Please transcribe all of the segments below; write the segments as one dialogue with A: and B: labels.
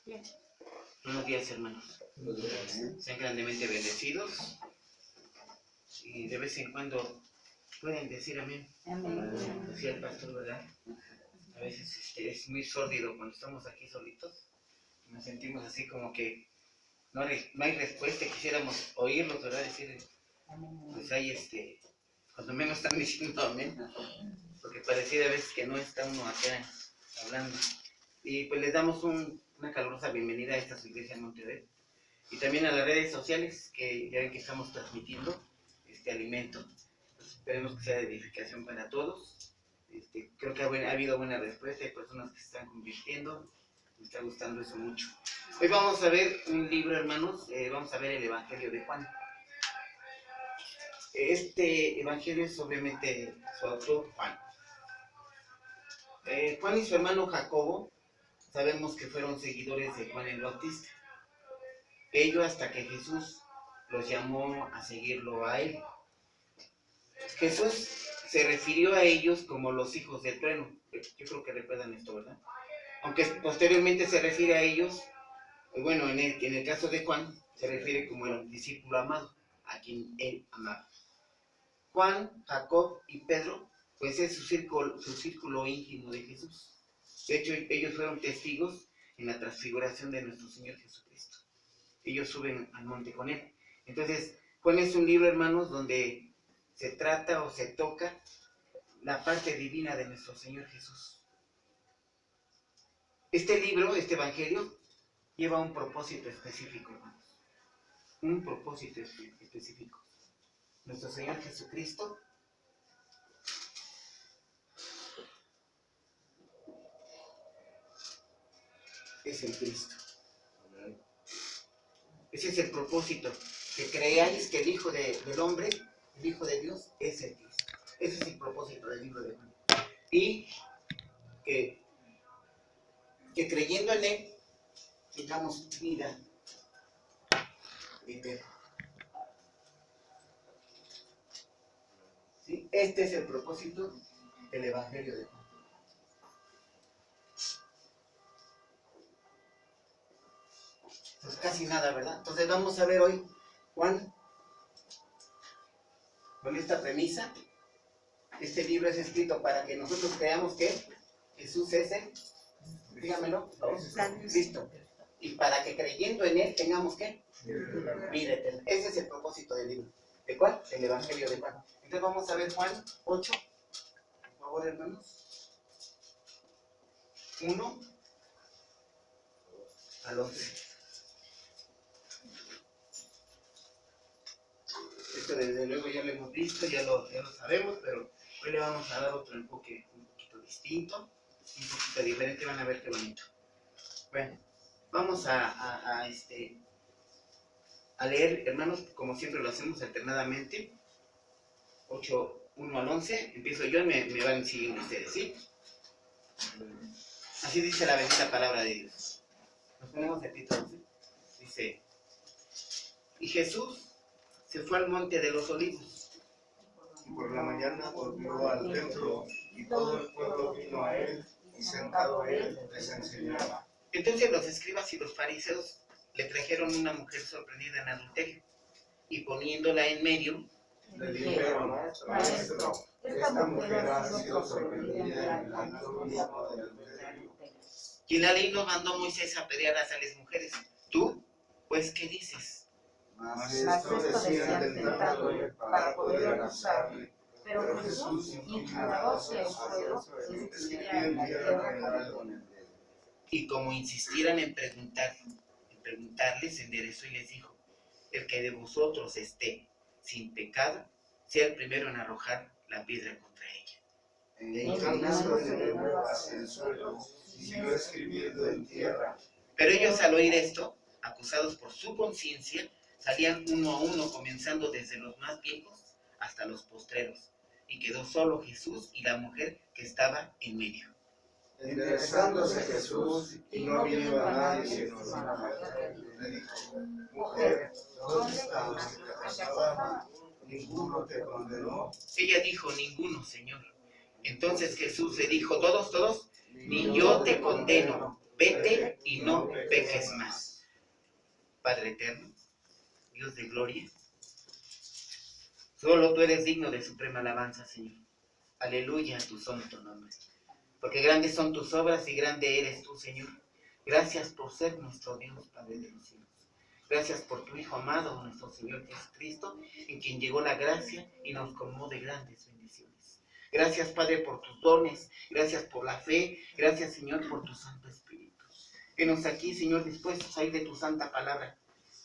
A: Bien.
B: Buenos días, hermanos. Sean grandemente bendecidos. Y de vez en cuando pueden decir amén.
A: Amén.
B: Decía el pastor, ¿verdad? A veces es muy sórdido cuando estamos aquí solitos. Nos sentimos así como que no hay respuesta. Quisiéramos oírlos, ¿verdad? Decir, pues hay cuando menos están diciendo amén. Porque pareciera a veces que no está uno acá hablando. Y pues les damos una calurosa bienvenida a esta su iglesia en Monterrey. Y también a las redes sociales, que ya ven que estamos transmitiendo este alimento. Pues esperemos que sea de edificación para todos. Creo que ha habido buena respuesta, hay personas que se están convirtiendo. Me está gustando eso mucho. Hoy vamos a ver un libro, hermanos. Vamos a ver el Evangelio de Juan. Este Evangelio es obviamente su autor, Juan. Juan y su hermano Jacobo, sabemos que fueron seguidores de Juan el Bautista. Ello hasta que Jesús los llamó a seguirlo a él. Jesús se refirió a ellos como los hijos del trueno. Yo creo que recuerdan esto, ¿verdad? Aunque posteriormente se refiere a ellos, bueno, en el caso de Juan, se refiere como el discípulo amado, a quien él amaba. Juan, Jacob y Pedro, pues es su círculo íntimo de Jesús. De hecho, ellos fueron testigos en la transfiguración de nuestro Señor Jesucristo. Ellos suben al monte con él. Entonces, Juan es un libro, hermanos, donde se trata o se toca la parte divina de nuestro Señor Jesús. Este libro, este Evangelio, lleva un propósito específico, hermanos. Un propósito específico. Nuestro Señor Jesucristo es el Cristo. Ese es el propósito, que creáis que el Hijo del Hombre, el Hijo de Dios, es el Cristo. Ese es el propósito del libro de Juan. Y que creyendo en Él, tengamos vida eterna. ¿Sí? Este es el propósito del Evangelio de Juan. Pues casi nada, ¿verdad? Entonces vamos a ver hoy, Juan, con esta premisa. Este libro es escrito para que nosotros creamos que Jesús es el, dígamelo, Cristo. Y para que creyendo en Él tengamos que vida eterna. Ese es el propósito del libro. ¿De cuál? El Evangelio de Juan. Entonces vamos a ver Juan 8, por favor, hermanos. 1 al 11. Esto desde luego ya lo hemos visto, ya lo sabemos, pero hoy le vamos a dar otro enfoque un poquito distinto, un poquito diferente. Van a ver qué bonito. Bueno, vamos a leer, hermanos, como siempre lo hacemos alternadamente. 8, 1 al 11, empiezo yo y me van siguiendo ustedes, ¿sí? Así dice la bendita palabra de Dios. Nos ponemos el título, ¿sí? Dice: y Jesús se fue al monte de los olivos.
C: Y por la mañana volvió al templo, y todo el pueblo vino a él, y sentado él les enseñaba.
B: Entonces los escribas y los fariseos le trajeron una mujer sorprendida en adulterio, y poniéndola en medio,
C: Le dijeron: Maestro, esta mujer ha sido sorprendida en el acto mismo del adulterio.
B: y la ley nos mandó Moisés a apedrear a tales mujeres. ¿Tú, pues, qué dices?
C: Mas esto decían tentándole para poder acusarle.
A: Pero Jesús, inclinándose en suelo, les escribía en la tierra con el dedo.
B: Y como insistieran en preguntarles, enderezó y les dijo: el que de vosotros esté sin pecado, sea el primero en arrojar la piedra contra ella.
C: Inclinándose de nuevo hacia el suelo, siguió escribiendo en tierra.
B: Pero ellos, al oír esto, acusados por su conciencia, salían uno a uno, comenzando desde los más viejos hasta los postreros, y quedó solo Jesús y la mujer que estaba en medio.
C: Enderezándose Jesús y no viendo a nadie sino a la mujer, le dijo: Mujer, ¿dónde están los que te acusaban? ¿Ninguno te condenó?
B: Ella dijo: ninguno, Señor. Entonces Jesús le dijo: todos, ni yo te condeno. vete y no peques más. Padre eterno, Dios de gloria, solo tú eres digno de suprema alabanza, Señor. Aleluya a tu santo nombre. Porque grandes son tus obras y grande eres tú, Señor. Gracias por ser nuestro Dios, Padre de los cielos. Gracias por tu Hijo amado, nuestro Señor Jesucristo, en quien llegó la gracia y nos colmó de grandes bendiciones. Gracias, Padre, por tus dones. Gracias por la fe. Gracias, Señor, por tu Santo Espíritu. Venos aquí, Señor, dispuestos a ir de tu santa palabra.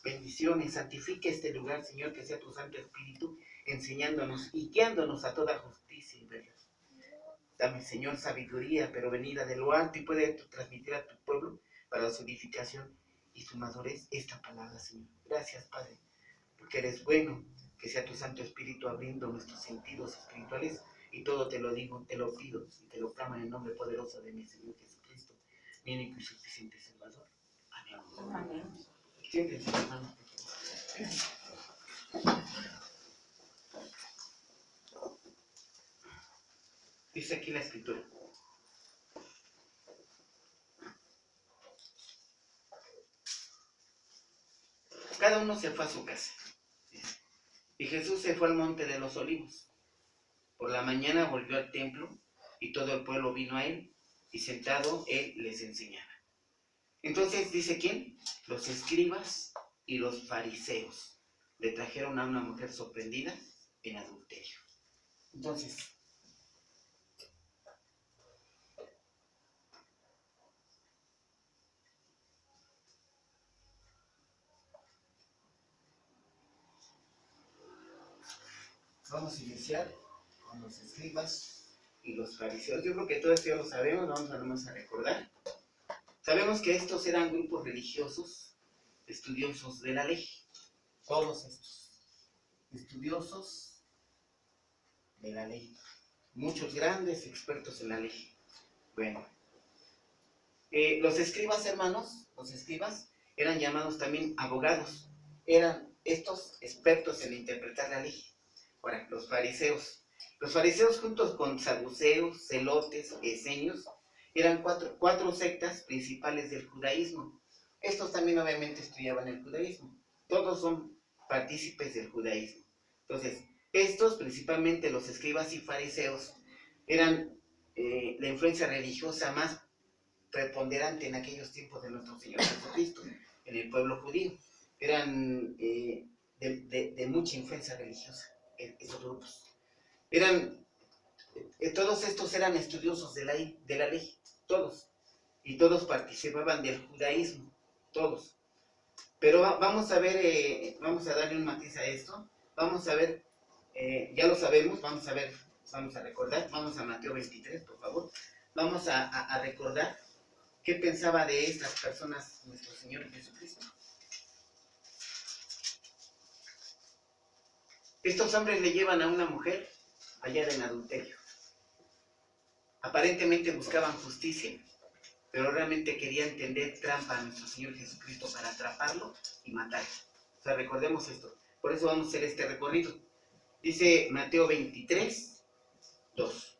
B: Bendiciones, santifique este lugar, Señor, que sea tu Santo Espíritu, enseñándonos y guiándonos a toda justicia y verdad. Dame, Señor, sabiduría, pero venida de lo alto, y puede transmitir a tu pueblo para su edificación y su madurez esta palabra, Señor. Gracias, Padre, porque eres bueno. Que sea tu Santo Espíritu abriendo nuestros sentidos espirituales, y todo te lo digo, te lo pido y te lo clamo en el nombre poderoso de mi Señor Jesucristo, mi único y suficiente Salvador. Amén.
A: Amén.
B: Siéntense, hermanos. Dice aquí la escritura. Cada uno se fue a su casa. Y Jesús se fue al monte de los olivos. Por la mañana volvió al templo y todo el pueblo vino a él, y sentado él les enseñaba. Entonces, ¿dice quién? Los escribas y los fariseos le trajeron a una mujer sorprendida en adulterio. Entonces, vamos a iniciar con los escribas y los fariseos. Yo creo que todo esto ya lo sabemos, vamos a recordar. Sabemos que estos eran grupos religiosos, estudiosos de la ley. Todos estos, estudiosos de la ley. Muchos grandes expertos en la ley. Bueno, los escribas, hermanos, los escribas eran llamados también abogados. Eran estos expertos en interpretar la ley. Ahora, los fariseos. Los fariseos, juntos con saduceos, celotes, esenios, eran cuatro sectas principales del judaísmo. Estos también obviamente estudiaban el judaísmo. Todos son partícipes del judaísmo. Entonces, estos, principalmente los escribas y fariseos, eran la influencia religiosa más preponderante en aquellos tiempos de nuestro Señor Jesucristo, en el pueblo judío. Eran de mucha influencia religiosa, esos grupos. Todos estos eran estudiosos de la ley, todos. Y todos participaban del judaísmo, todos. Pero vamos a ver, vamos a darle un matiz a esto. Vamos a ver, ya lo sabemos, vamos a recordar. Vamos a Mateo 23, por favor. Vamos a recordar qué pensaba de estas personas nuestro Señor Jesucristo. Estos hombres le llevan a una mujer hallada en adulterio. Aparentemente buscaban justicia, pero realmente querían tender trampa a nuestro Señor Jesucristo para atraparlo y matarlo. O sea, recordemos esto. Por eso vamos a hacer este recorrido. Dice Mateo 23, 2.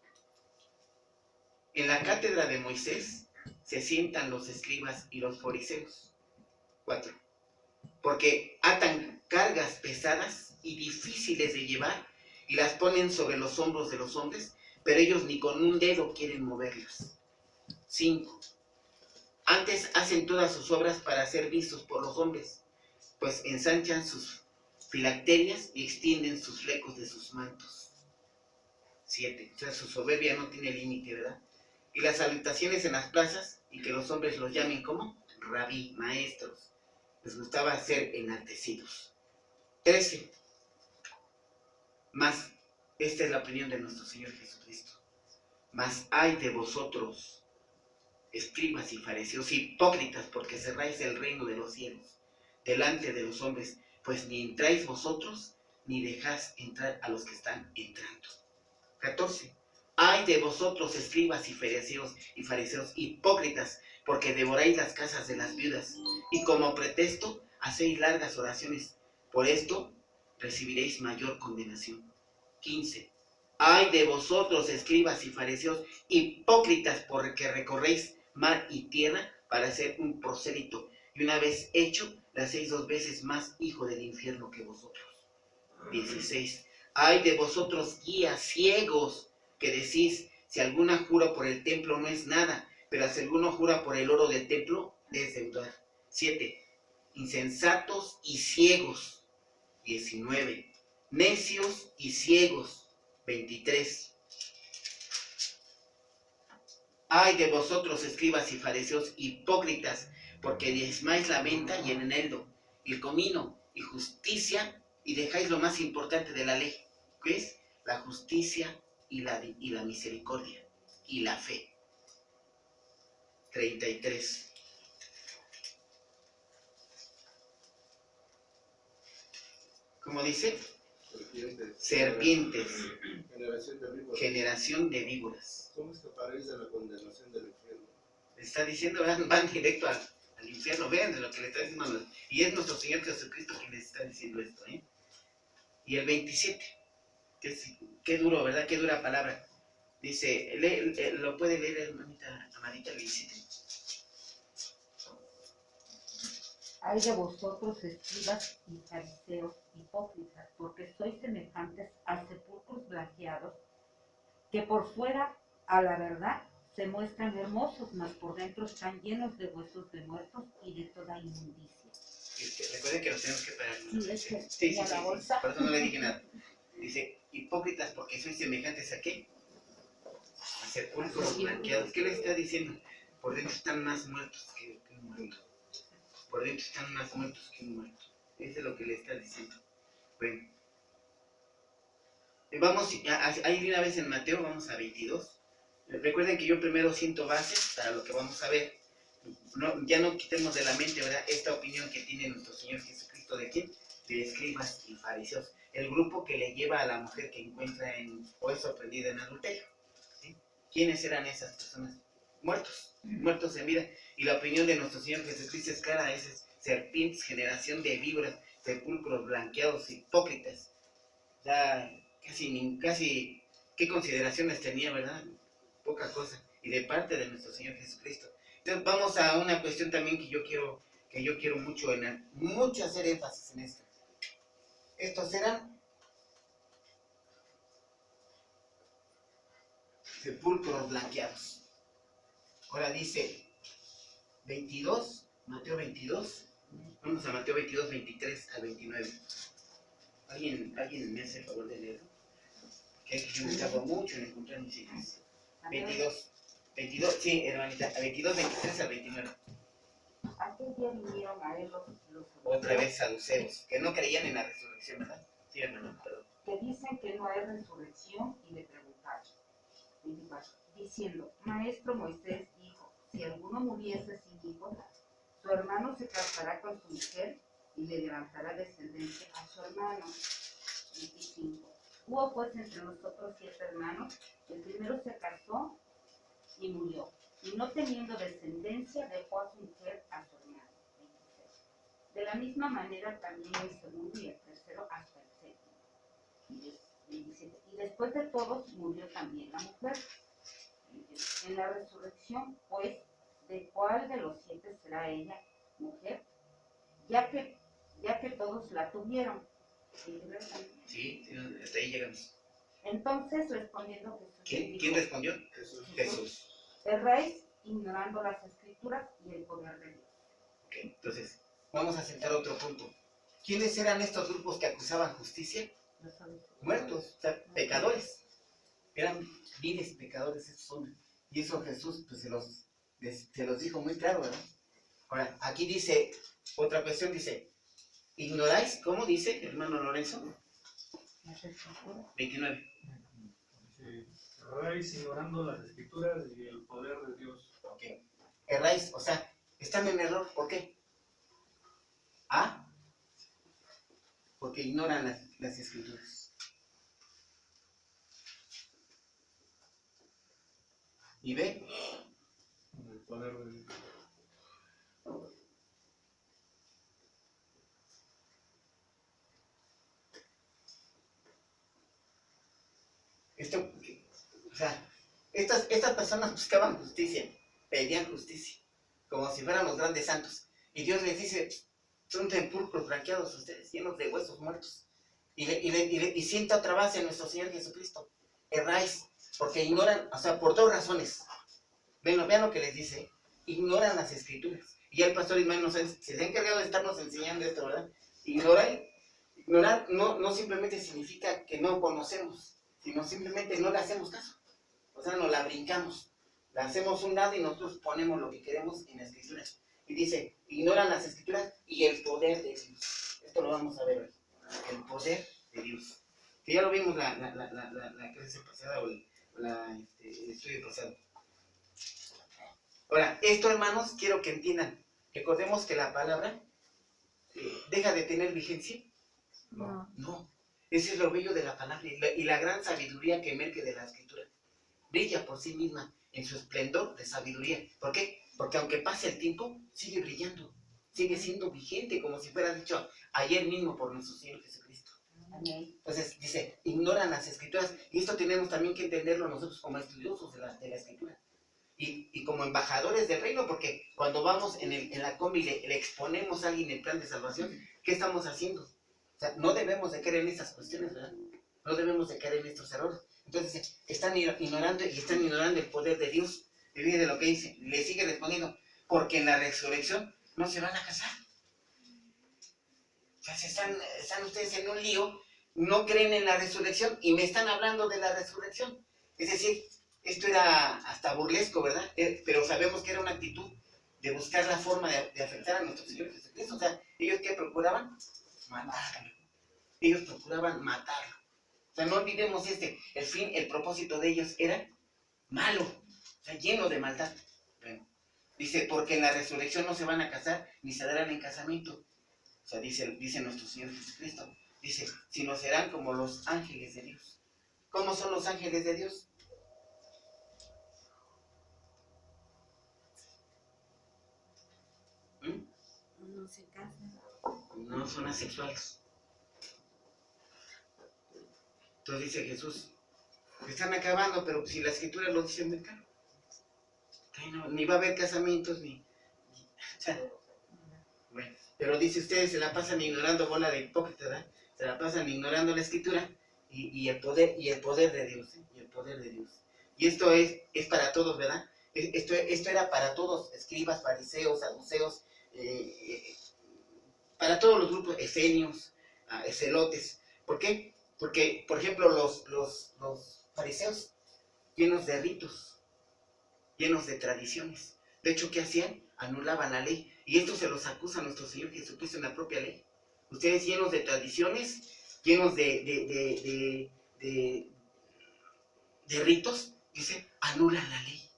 B: En la cátedra de Moisés se sientan los escribas y los fariseos. 4. Porque atan cargas pesadas y difíciles de llevar y las ponen sobre los hombros de los hombres, pero ellos ni con un dedo quieren moverlas. 5. Antes hacen todas sus obras para ser vistos por los hombres, pues ensanchan sus filacterias y extienden sus flecos de sus mantos. 7. O sea, su soberbia no tiene límite, ¿verdad? Y las salutaciones en las plazas, y que los hombres los llamen como rabí, maestros. Les gustaba ser enaltecidos. 13. Mas, esta es la opinión de nuestro Señor Jesucristo. Mas ay de vosotros, escribas y fariseos, hipócritas, porque cerráis el reino de los cielos delante de los hombres, pues ni entráis vosotros, ni dejáis entrar a los que están entrando. 14. Ay de vosotros, escribas y fariseos, hipócritas, porque devoráis las casas de las viudas, y como pretexto hacéis largas oraciones. Por esto recibiréis mayor condenación. 15. Ay de vosotros, escribas y fariseos, hipócritas, porque recorréis mar y tierra para ser un prosélito, y una vez hecho, le hacéis 2 veces más hijo del infierno que vosotros. 16. Ay de vosotros guías ciegos, que decís, si alguna jura por el templo no es nada, pero si alguno jura por el oro del templo, es deudor. 7. Insensatos y ciegos. 19. Necios y ciegos. 23. Ay de vosotros, escribas y fariseos hipócritas, porque diezmáis la menta y el eneldo, y el comino, y justicia, y dejáis lo más importante de la ley, que es la justicia y la misericordia, y la fe. 33. ¿Cómo dice? Serpientes. Generación de víboras.
C: ¿Cómo escaparéis de la condenación del infierno?
B: Está diciendo, van directo al infierno, vean de lo que le está diciendo. Y es nuestro Señor Jesucristo quien les está diciendo esto. Y el 27, qué duro, ¿verdad? Qué dura palabra. Dice, lo puede leer, hermanita Amadita, el 27.
A: Ay de vosotros, escribas y fariseos hipócritas, porque sois semejantes a sepulcros blanqueados, que por fuera, a la verdad, se muestran hermosos, mas por dentro están llenos de huesos de muertos y de toda inmundicia.
B: Recuerden que los tenemos que parar.
A: Sí, la bolsa.
B: Por eso no le dije nada. Dice, hipócritas porque sois semejantes a ¿qué? A sepulcros blanqueados. ¿Qué le está diciendo? Por dentro están más muertos que un muerto. Por dentro están más muertos que un muerto. Eso es lo que le está diciendo. Bueno. Vamos, ahí de una vez en Mateo, vamos a 22. Recuerden que yo primero siento bases para lo que vamos a ver. No, ya no quitemos de la mente, ¿verdad?, esta opinión que tiene nuestro Señor Jesucristo de quién, de escribas y fariseos, el grupo que le lleva a la mujer que encuentra o es sorprendida en adulterio, ¿sí? ¿Quiénes eran esas personas? Muertos en vida. Y la opinión de nuestro Señor Jesucristo es clara, es serpientes, generación de víboras, sepulcros blanqueados, hipócritas. Ya casi, ¿qué consideraciones tenía, verdad? Poca cosa. Y de parte de nuestro Señor Jesucristo. Entonces vamos a una cuestión también que yo quiero mucho hacer énfasis en esto. Estos eran sepulcros blanqueados. Ahora dice 22, Mateo 22. Vamos a Mateo 22, 23 al 29. ¿Alguien me hace el favor de leerlo? Que yo me tardo mucho en encontrar mis hijas. 22, sí, hermanita, 22, 23 al 29.
A: Aquel día vinieron a él los
B: Otra vez saduceos, que no creían en la resurrección, ¿verdad? Sí, hermano, perdón.
A: que dicen que no hay resurrección, y le preguntaron, diciendo, Maestro, Moisés dijo, si alguno muriese sin hijos, su hermano se casará con su mujer y le levantará descendencia a su hermano. 25. Hubo pues entre nosotros 7 hermanos, el primero se casó y murió, y no teniendo descendencia dejó a su mujer a su hermano. 26. De la misma manera también el segundo y el tercero hasta el séptimo. 27. Y después de todos murió también la mujer. En la resurrección, pues, ¿de cuál de los 7 será ella mujer? Ya que todos la tuvieron.
B: Sí, hasta ahí llegamos.
A: Entonces respondiendo Jesús.
B: ¿Quién respondió? Jesús.
A: Erráis ignorando las escrituras y el poder de Dios.
B: Ok, entonces, vamos a sentar otro punto. ¿Quiénes eran estos grupos que acusaban justicia? Muertos, o sea, pecadores. Eran viles pecadores estos hombres. Y eso Jesús pues, se los dijo muy claro, ¿verdad? Ahora, aquí dice, otra cuestión dice, ¿ignoráis? ¿Cómo dice, hermano Lorenzo? 29.
D: Erráis ignorando las escrituras y el poder de Dios.
B: Ok. Erráis, o sea, están en error. ¿Por qué? ¿Ah? Porque ignoran las escrituras. ¿Y ve?
D: El poder de Dios.
B: O sea, estas personas buscaban justicia, pedían justicia. como si fueran los grandes santos. Y Dios les dice, son sepulcros blanqueados ustedes, llenos de huesos muertos. Y sienta otra base en nuestro Señor Jesucristo. Erráis, porque ignoran, o sea, por 2 razones. Vean lo que les dice. Ignoran las escrituras. Y ya el pastor Ismael se ha encargado de estarnos enseñando esto, ¿verdad? Ignorar no simplemente significa que no conocemos, sino simplemente no le hacemos caso. O sea, nos la brincamos. La hacemos un lado y nosotros ponemos lo que queremos en las escrituras. Y dice, ignoran las escrituras y el poder de Dios. Esto lo vamos a ver hoy. El poder de Dios. Que ya lo vimos la clase pasada o el estudio pasado. Ahora, esto, hermanos, quiero que entiendan. Recordemos que la palabra deja de tener vigencia. No. Ese es lo bello de la palabra y la gran sabiduría que emerge de la escritura. Brilla por sí misma en su esplendor de sabiduría. ¿Por qué? Porque aunque pase el tiempo, sigue brillando. Sigue siendo vigente, como si fuera dicho ayer mismo por nuestro Señor Jesucristo. Entonces, dice, ignoran las escrituras. Y esto tenemos también que entenderlo nosotros como estudiosos de la escritura. Y como embajadores del reino, porque cuando vamos en la combi le exponemos a alguien el plan de salvación, ¿qué estamos haciendo? O sea, no debemos de caer en estas cuestiones, ¿verdad? No debemos de caer en estos errores. Entonces, están ignorando el poder de Dios. Y fíjense lo que dice, le sigue respondiendo, porque en la resurrección no se van a casar. O sea, están ustedes en un lío, no creen en la resurrección y me están hablando de la resurrección. Es decir, esto era hasta burlesco, ¿verdad? Pero sabemos que era una actitud de buscar la forma de afectar a nuestro Señor Jesucristo. O sea, ¿ellos qué procuraban? Matarlo. Ellos procuraban matarlo. O sea, no olvidemos el propósito de ellos era malo, o sea, lleno de maldad. Bueno, dice, porque en la resurrección no se van a casar ni se darán en casamiento. O sea, dice nuestro Señor Jesucristo. Dice, sino serán como los ángeles de Dios. ¿Cómo son los ángeles de Dios?
A: No se casan.
B: No son asexuales. Entonces dice Jesús, están acabando, pero si la escritura lo dice muy claro. Ni va a haber casamientos, bueno, pero dice, ustedes se la pasan ignorando, bola de hipócritas, ¿verdad? Se la pasan ignorando la escritura y el poder de Dios, y el poder de Dios. Y esto es para todos, ¿verdad? Esto era para todos, escribas, fariseos, saduceos, para todos los grupos, esenios, celotes. ¿Por qué? Porque, por ejemplo, los fariseos, llenos de ritos, llenos de tradiciones. De hecho, ¿qué hacían? Anulaban la ley. Y esto se los acusa a nuestro Señor Jesucristo en la propia ley. Ustedes llenos de tradiciones, llenos de ritos, dice, anulan la ley.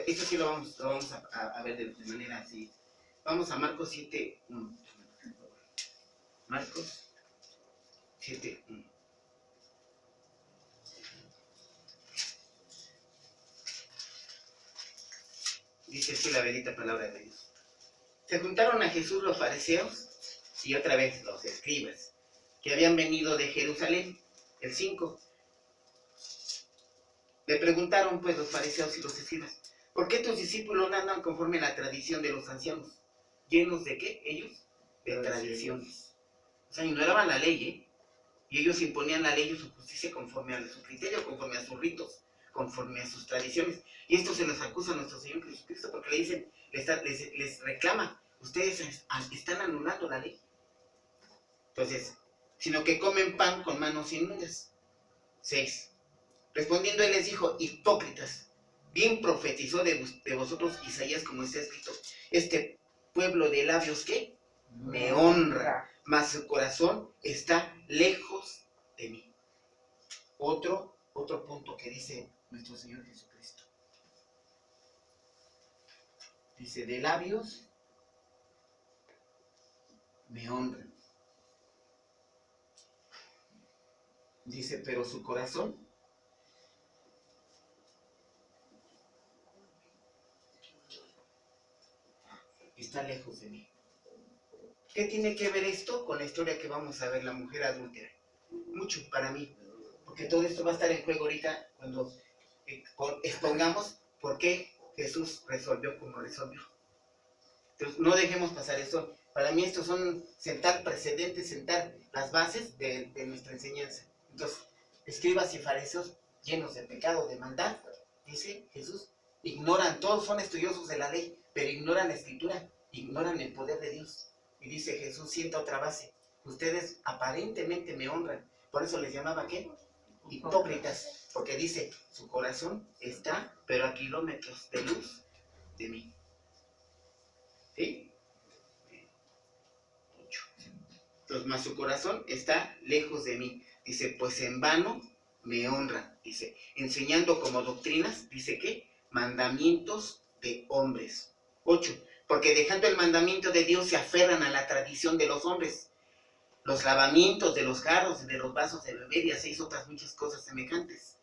B: Esto sí lo vamos a ver de manera así. Vamos a Marcos 7. Marcos 7. Dice así la bendita palabra de Dios. Se juntaron a Jesús los fariseos y otra vez los escribas, que habían venido de Jerusalén, el 5. Le preguntaron pues los fariseos y los escribas, ¿por qué tus discípulos no andan conforme a la tradición de los ancianos? ¿Llenos de qué? Ellos, de tradiciones. O sea, ignoraban la ley, ¿eh? Y ellos imponían la ley y su justicia conforme a su criterio, conforme a sus ritos, conforme a sus tradiciones. Y esto se los acusa a nuestro Señor Jesucristo porque le dicen, les reclama, ustedes están anulando la ley. Entonces, sino que comen pan con manos inmundas. 6. Respondiendo él les dijo, hipócritas, bien profetizó de vosotros Isaías como está escrito, este pueblo de labios que me honra, mas su corazón está lejos de mí. Otro punto que dice nuestro Señor Jesucristo. Dice, de labios me honran. Dice, pero su corazón está lejos de mí. ¿Qué tiene que ver esto con la historia que vamos a ver, la mujer adúltera? Mucho para mí, porque todo esto va a estar en juego ahorita cuando expongamos por qué Jesús resolvió como resolvió. Entonces, no dejemos pasar esto. Para mí estos son sentar precedentes, sentar las bases de nuestra enseñanza. Entonces, escribas y fariseos llenos de pecado, de maldad, dice Jesús, ignoran, todos son estudiosos de la ley, pero ignoran la escritura, ignoran el poder de Dios. Y dice Jesús, sienta otra base. Ustedes aparentemente me honran. Por eso les llamaba, ¿qué? Hipócritas. Porque dice, su corazón está, pero a kilómetros de luz de mí. ¿Sí? 8. Entonces, más su corazón está lejos de mí. Dice, pues en vano me honran. Dice, enseñando como doctrinas, dice que mandamientos de hombres. 8. Porque dejando el mandamiento de Dios se aferran a la tradición de los hombres. Los lavamientos de los jarros, de los vasos de beber y hacéis otras muchas cosas semejantes.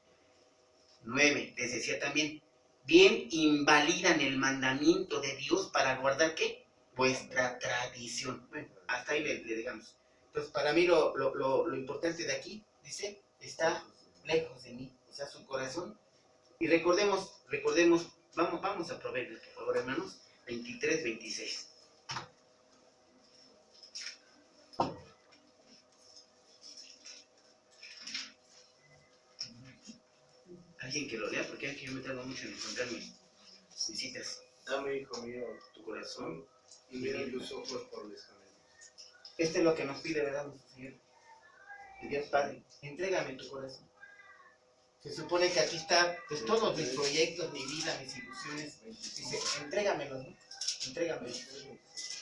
B: 9. Les decía también, bien invalidan el mandamiento de Dios para guardar, ¿qué? Vuestra tradición. Bueno, hasta ahí le digamos. Entonces, para mí lo importante de aquí, dice, está lejos de mí, o sea, su corazón. Y recordemos, vamos a Proverbios, por favor, hermanos, 23, 26. Alguien que lo lea, porque aquí yo me tardo mucho en encontrar mis citas.
C: Dame, hijo mío, tu corazón y mira tus ojos por mis caminos.
B: Esto es lo que nos pide, ¿verdad, nuestro Señor? El Dios Padre, entrégame tu corazón. Se supone que aquí está, pues, todos mis proyectos, mi vida, mis ilusiones. Dice, entrégamelos, ¿no? Entrégamelos.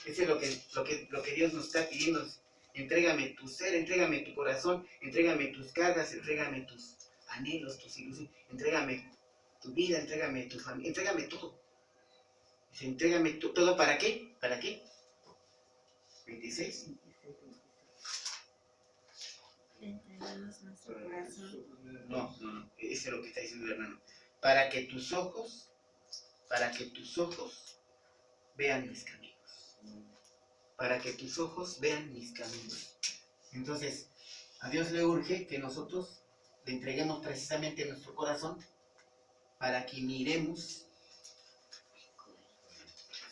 B: Eso es lo que Dios nos está pidiendo. Entrégame tu ser, entrégame tu corazón, entrégame tus cargas, entrégame tus anhelos, tus ilusiones, entrégame tu vida, entrégame tu familia, entrégame todo. Dice, entrégame todo, ¿para qué? ¿Para qué? 26.
E: Entregamos nuestro corazón.
B: No, eso es lo que está diciendo el hermano. Para que tus ojos vean mis caminos. Para que tus ojos vean mis caminos. Entonces, a Dios le urge que nosotros le entreguemos precisamente nuestro corazón para que miremos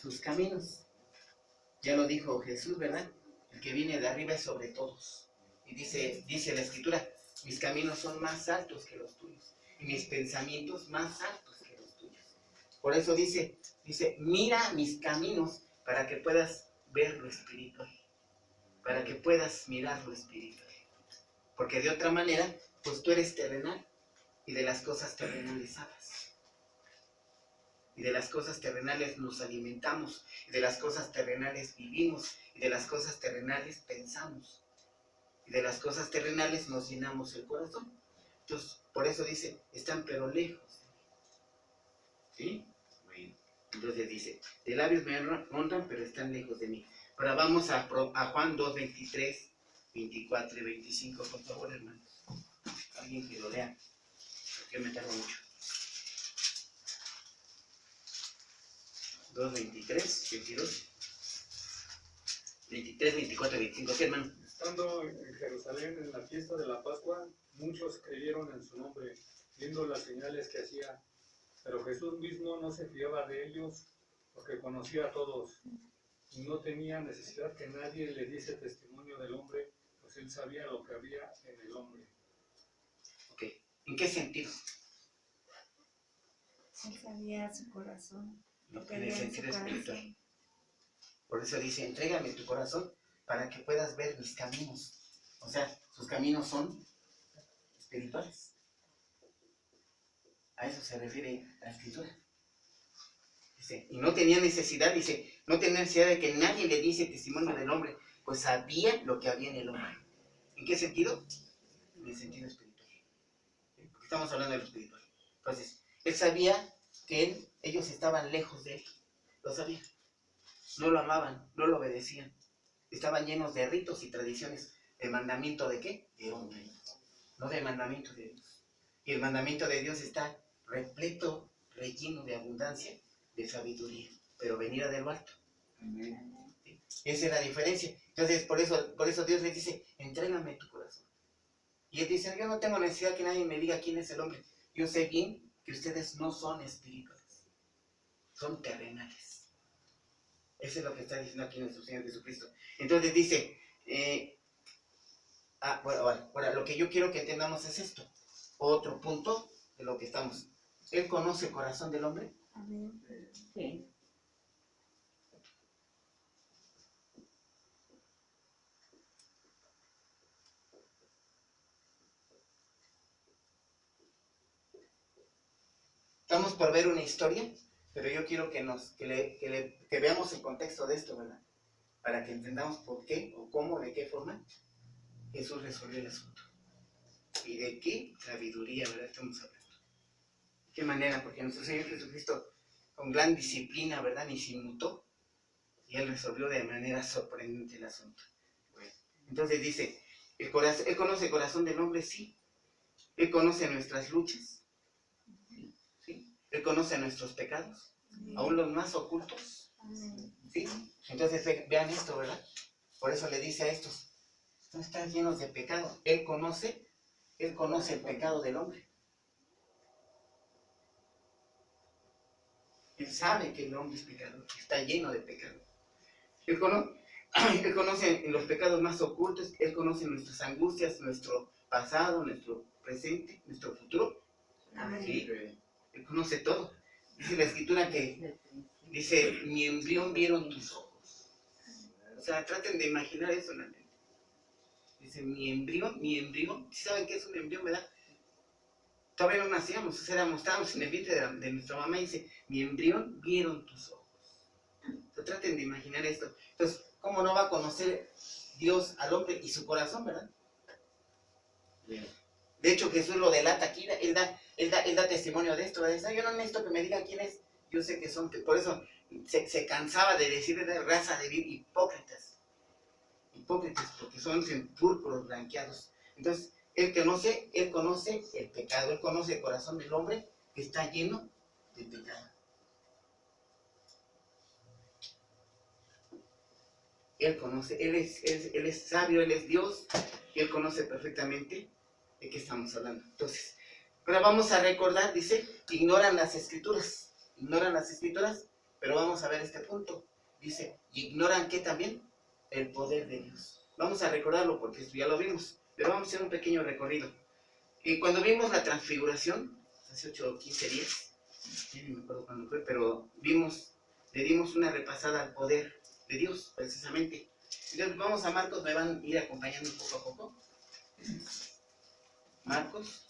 B: sus caminos. Ya lo dijo Jesús, ¿verdad? El que viene de arriba es sobre todos. Y dice la Escritura, mis caminos son más altos que los tuyos y mis pensamientos más altos que los tuyos. Por eso dice, mira mis caminos para que puedas ver lo espiritual, para que puedas mirar lo espiritual. Porque de otra manera, pues tú eres terrenal y de las cosas terrenales hablas. Y de las cosas terrenales nos alimentamos, y de las cosas terrenales vivimos, y de las cosas terrenales pensamos. Y de las cosas terrenales nos llenamos el corazón. Entonces, por eso dice, están pero lejos. ¿Sí? Bueno, entonces dice, de labios me honran, pero están lejos de mí. Ahora vamos a Juan 2, 23, 24 y 25, por favor, hermanos. Alguien que lo lea, porque me tardo mucho. 2, 23, 22, 23, 24 y 25, ¿sí, hermano?
D: Estando en Jerusalén en la fiesta de la Pascua, muchos creyeron en su nombre, viendo las señales que hacía. Pero Jesús mismo no se fiaba de ellos, porque conocía a todos, y no tenía necesidad que nadie le diese testimonio del hombre, pues él sabía lo que había en el hombre.
B: Ok, ¿en qué sentido?
E: Él sabía su corazón.
B: No,
E: Lo que
B: en el
E: había en su
B: sentido espiritual.
E: corazón.
B: Por eso dice, entrégame tu corazón para que puedas ver mis caminos. O sea, sus caminos son espirituales. A eso se refiere la Escritura. Dice, y no tenía necesidad, no tenía necesidad de que nadie le diese testimonio del hombre, pues sabía lo que había en el hombre. ¿En qué sentido? En el sentido espiritual. Porque estamos hablando de lo espiritual. Entonces, él sabía que ellos estaban lejos de él. Lo sabía. No lo amaban, no lo obedecían. Estaban llenos de ritos y tradiciones. ¿De mandamiento de qué? De hombre. No de mandamiento de Dios. Y el mandamiento de Dios está repleto, relleno de abundancia, de sabiduría, pero venida de lo alto. ¿Sí? Esa es la diferencia. Entonces, por eso Dios les dice, entrégame tu corazón. Y él dice, yo no tengo necesidad que nadie me diga quién es el hombre. Yo sé bien que ustedes no son espirituales. son terrenales. Eso es lo que está diciendo aquí nuestro Señor Jesucristo. Entonces dice, bueno, ahora, lo que yo quiero que entendamos es esto. Otro punto de lo que estamos. ¿Él conoce el corazón del hombre?
E: Amén.
A: Sí.
B: Estamos por ver una historia, pero yo quiero que veamos el contexto de esto, ¿verdad? Para que entendamos por qué, o cómo, de qué forma Jesús resolvió el asunto. Y de qué sabiduría, ¿verdad? Estamos hablando. ¿De qué manera? Porque nuestro Señor Jesucristo, con gran disciplina, ¿verdad? Ni se inmutó. Y Él resolvió de manera sorprendente el asunto. Entonces dice, Él conoce el corazón del hombre, sí. Él conoce nuestras luchas. ¿Sí? Él conoce nuestros pecados, aún los más ocultos.
E: Amén.
B: ¿Sí? Entonces vean esto, ¿verdad? Por eso le dice a estos, no están llenos de pecado. Él conoce el pecado del hombre. Él sabe que el hombre es pecador, que está lleno de pecado. Él conoce los pecados más ocultos, Él conoce nuestras angustias, nuestro pasado, nuestro presente, nuestro futuro.
E: Amén.
B: ¿Sí? Él conoce todo. Dice la Escritura que, dice, mi embrión vieron tus ojos. O sea, traten de imaginar eso en la mente. Dice, mi embrión, ¿sí saben qué es un embrión, verdad? Todavía no nacíamos, estábamos en el vientre de nuestra mamá y dice, mi embrión vieron tus ojos. Entonces, traten de imaginar esto. Entonces, ¿cómo no va a conocer Dios al hombre y su corazón, verdad? De hecho, Jesús lo delata aquí, él da testimonio de esto, ¿verdad? Yo no necesito que me diga quién es, yo sé que son, por eso se cansaba de decir de raza de hipócritas, porque son púrpuros blanqueados. Entonces, él conoce el pecado, él conoce el corazón del hombre que está lleno de pecado. Él conoce, él es sabio, él es Dios, y él conoce perfectamente de qué estamos hablando. Entonces, ahora vamos a recordar, dice, ignoran las escrituras, pero vamos a ver este punto. Dice, ignoran ¿qué también? El poder de Dios. Vamos a recordarlo porque esto ya lo vimos, pero vamos a hacer un pequeño recorrido. Cuando vimos la transfiguración, hace 8 o 15 días, no me acuerdo cuándo fue, pero le dimos una repasada al poder de Dios, precisamente. Entonces vamos a Marcos, me van a ir acompañando poco a poco. Marcos.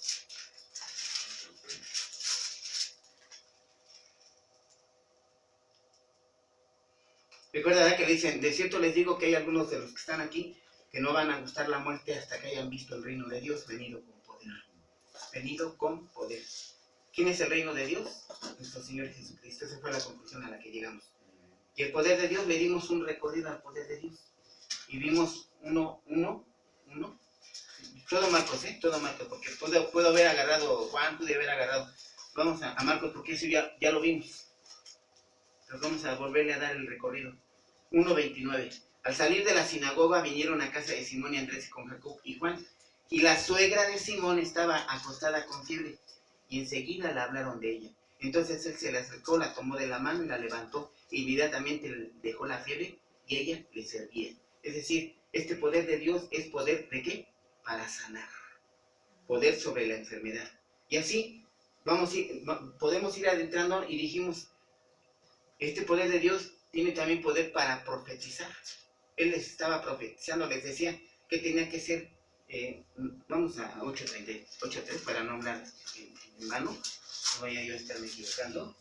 B: Recuerda que le dicen, de cierto les digo que hay algunos de los que están aquí que no van a gustar la muerte hasta que hayan visto el reino de Dios venido con poder. Venido con poder. ¿Quién es el reino de Dios? Nuestro Señor Jesucristo. Esa fue la conclusión a la que llegamos. Y el poder de Dios, le dimos un recorrido al poder de Dios. Y vimos uno. Todo Marcos, todo Marcos, porque puedo haber agarrado, Juan pude haber agarrado. Vamos a Marcos porque eso ya lo vimos. Entonces vamos a volverle a dar el recorrido. 1:29. Al salir de la sinagoga vinieron a casa de Simón y Andrés con Jacob y Juan. Y la suegra de Simón estaba acostada con fiebre. Y enseguida le hablaron de ella. Entonces él se le acercó, la tomó de la mano y la levantó. E inmediatamente dejó la fiebre y ella le servía. Es decir, este poder de Dios es poder ¿de qué? Para sanar. Poder sobre la enfermedad. Y así podemos ir adentrando y dijimos, este poder de Dios tiene también poder para profetizar. Él les estaba profetizando, les decía que tenía que ser, vamos a 8:3 para no hablar en vano, no vaya yo a estarme equivocando.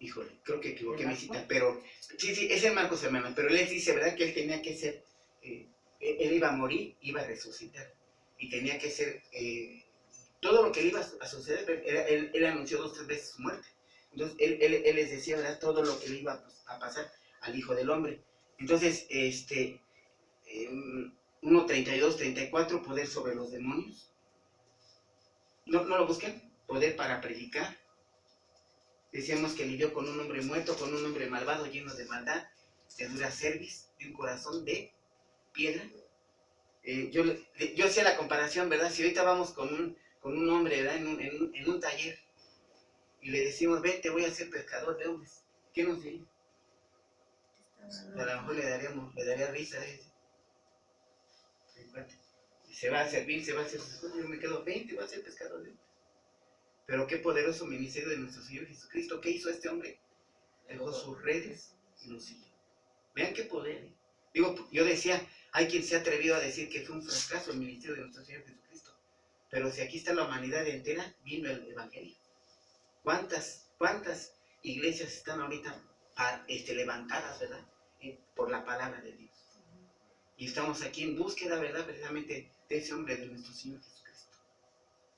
B: Híjole, creo que equivoqué mi cita, pero sí, es en Marcos, hermano, pero él dice, ¿verdad? Que él tenía que ser, él iba a morir, iba a resucitar, y tenía que ser, todo lo que le iba a suceder, él anunció 2 o 3 veces su muerte. Entonces, él les decía, ¿verdad? Todo lo que le iba a pasar al Hijo del Hombre. Entonces, 1:32-34, poder sobre los demonios. No lo busquen, poder para predicar. Decíamos que lidió con un hombre muerto, con un hombre malvado, lleno de maldad, de dura cerviz, de un corazón de piedra. Yo hacía la comparación, ¿verdad? Si ahorita vamos con un hombre, ¿verdad? En un taller y le decimos, ven, te voy a hacer pescador de hombres, ¿qué nos diría? A lo mejor le daría risa. Y se va a servir, se va a hacer pescador. Yo me quedo, ven, te voy a hacer pescador de hombres. Pero qué poderoso ministerio de nuestro Señor Jesucristo. ¿Qué hizo este hombre? Dejó sus redes y los siguió. Vean qué poder. Digo, yo decía, hay quien se ha atrevido a decir que fue un fracaso el ministerio de nuestro Señor Jesucristo. Pero si aquí está la humanidad entera viendo el Evangelio. ¿Cuántas iglesias están ahorita levantadas, ¿verdad? Por la palabra de Dios. Y estamos aquí en búsqueda, ¿verdad? Precisamente de ese hombre, de nuestro Señor Jesucristo.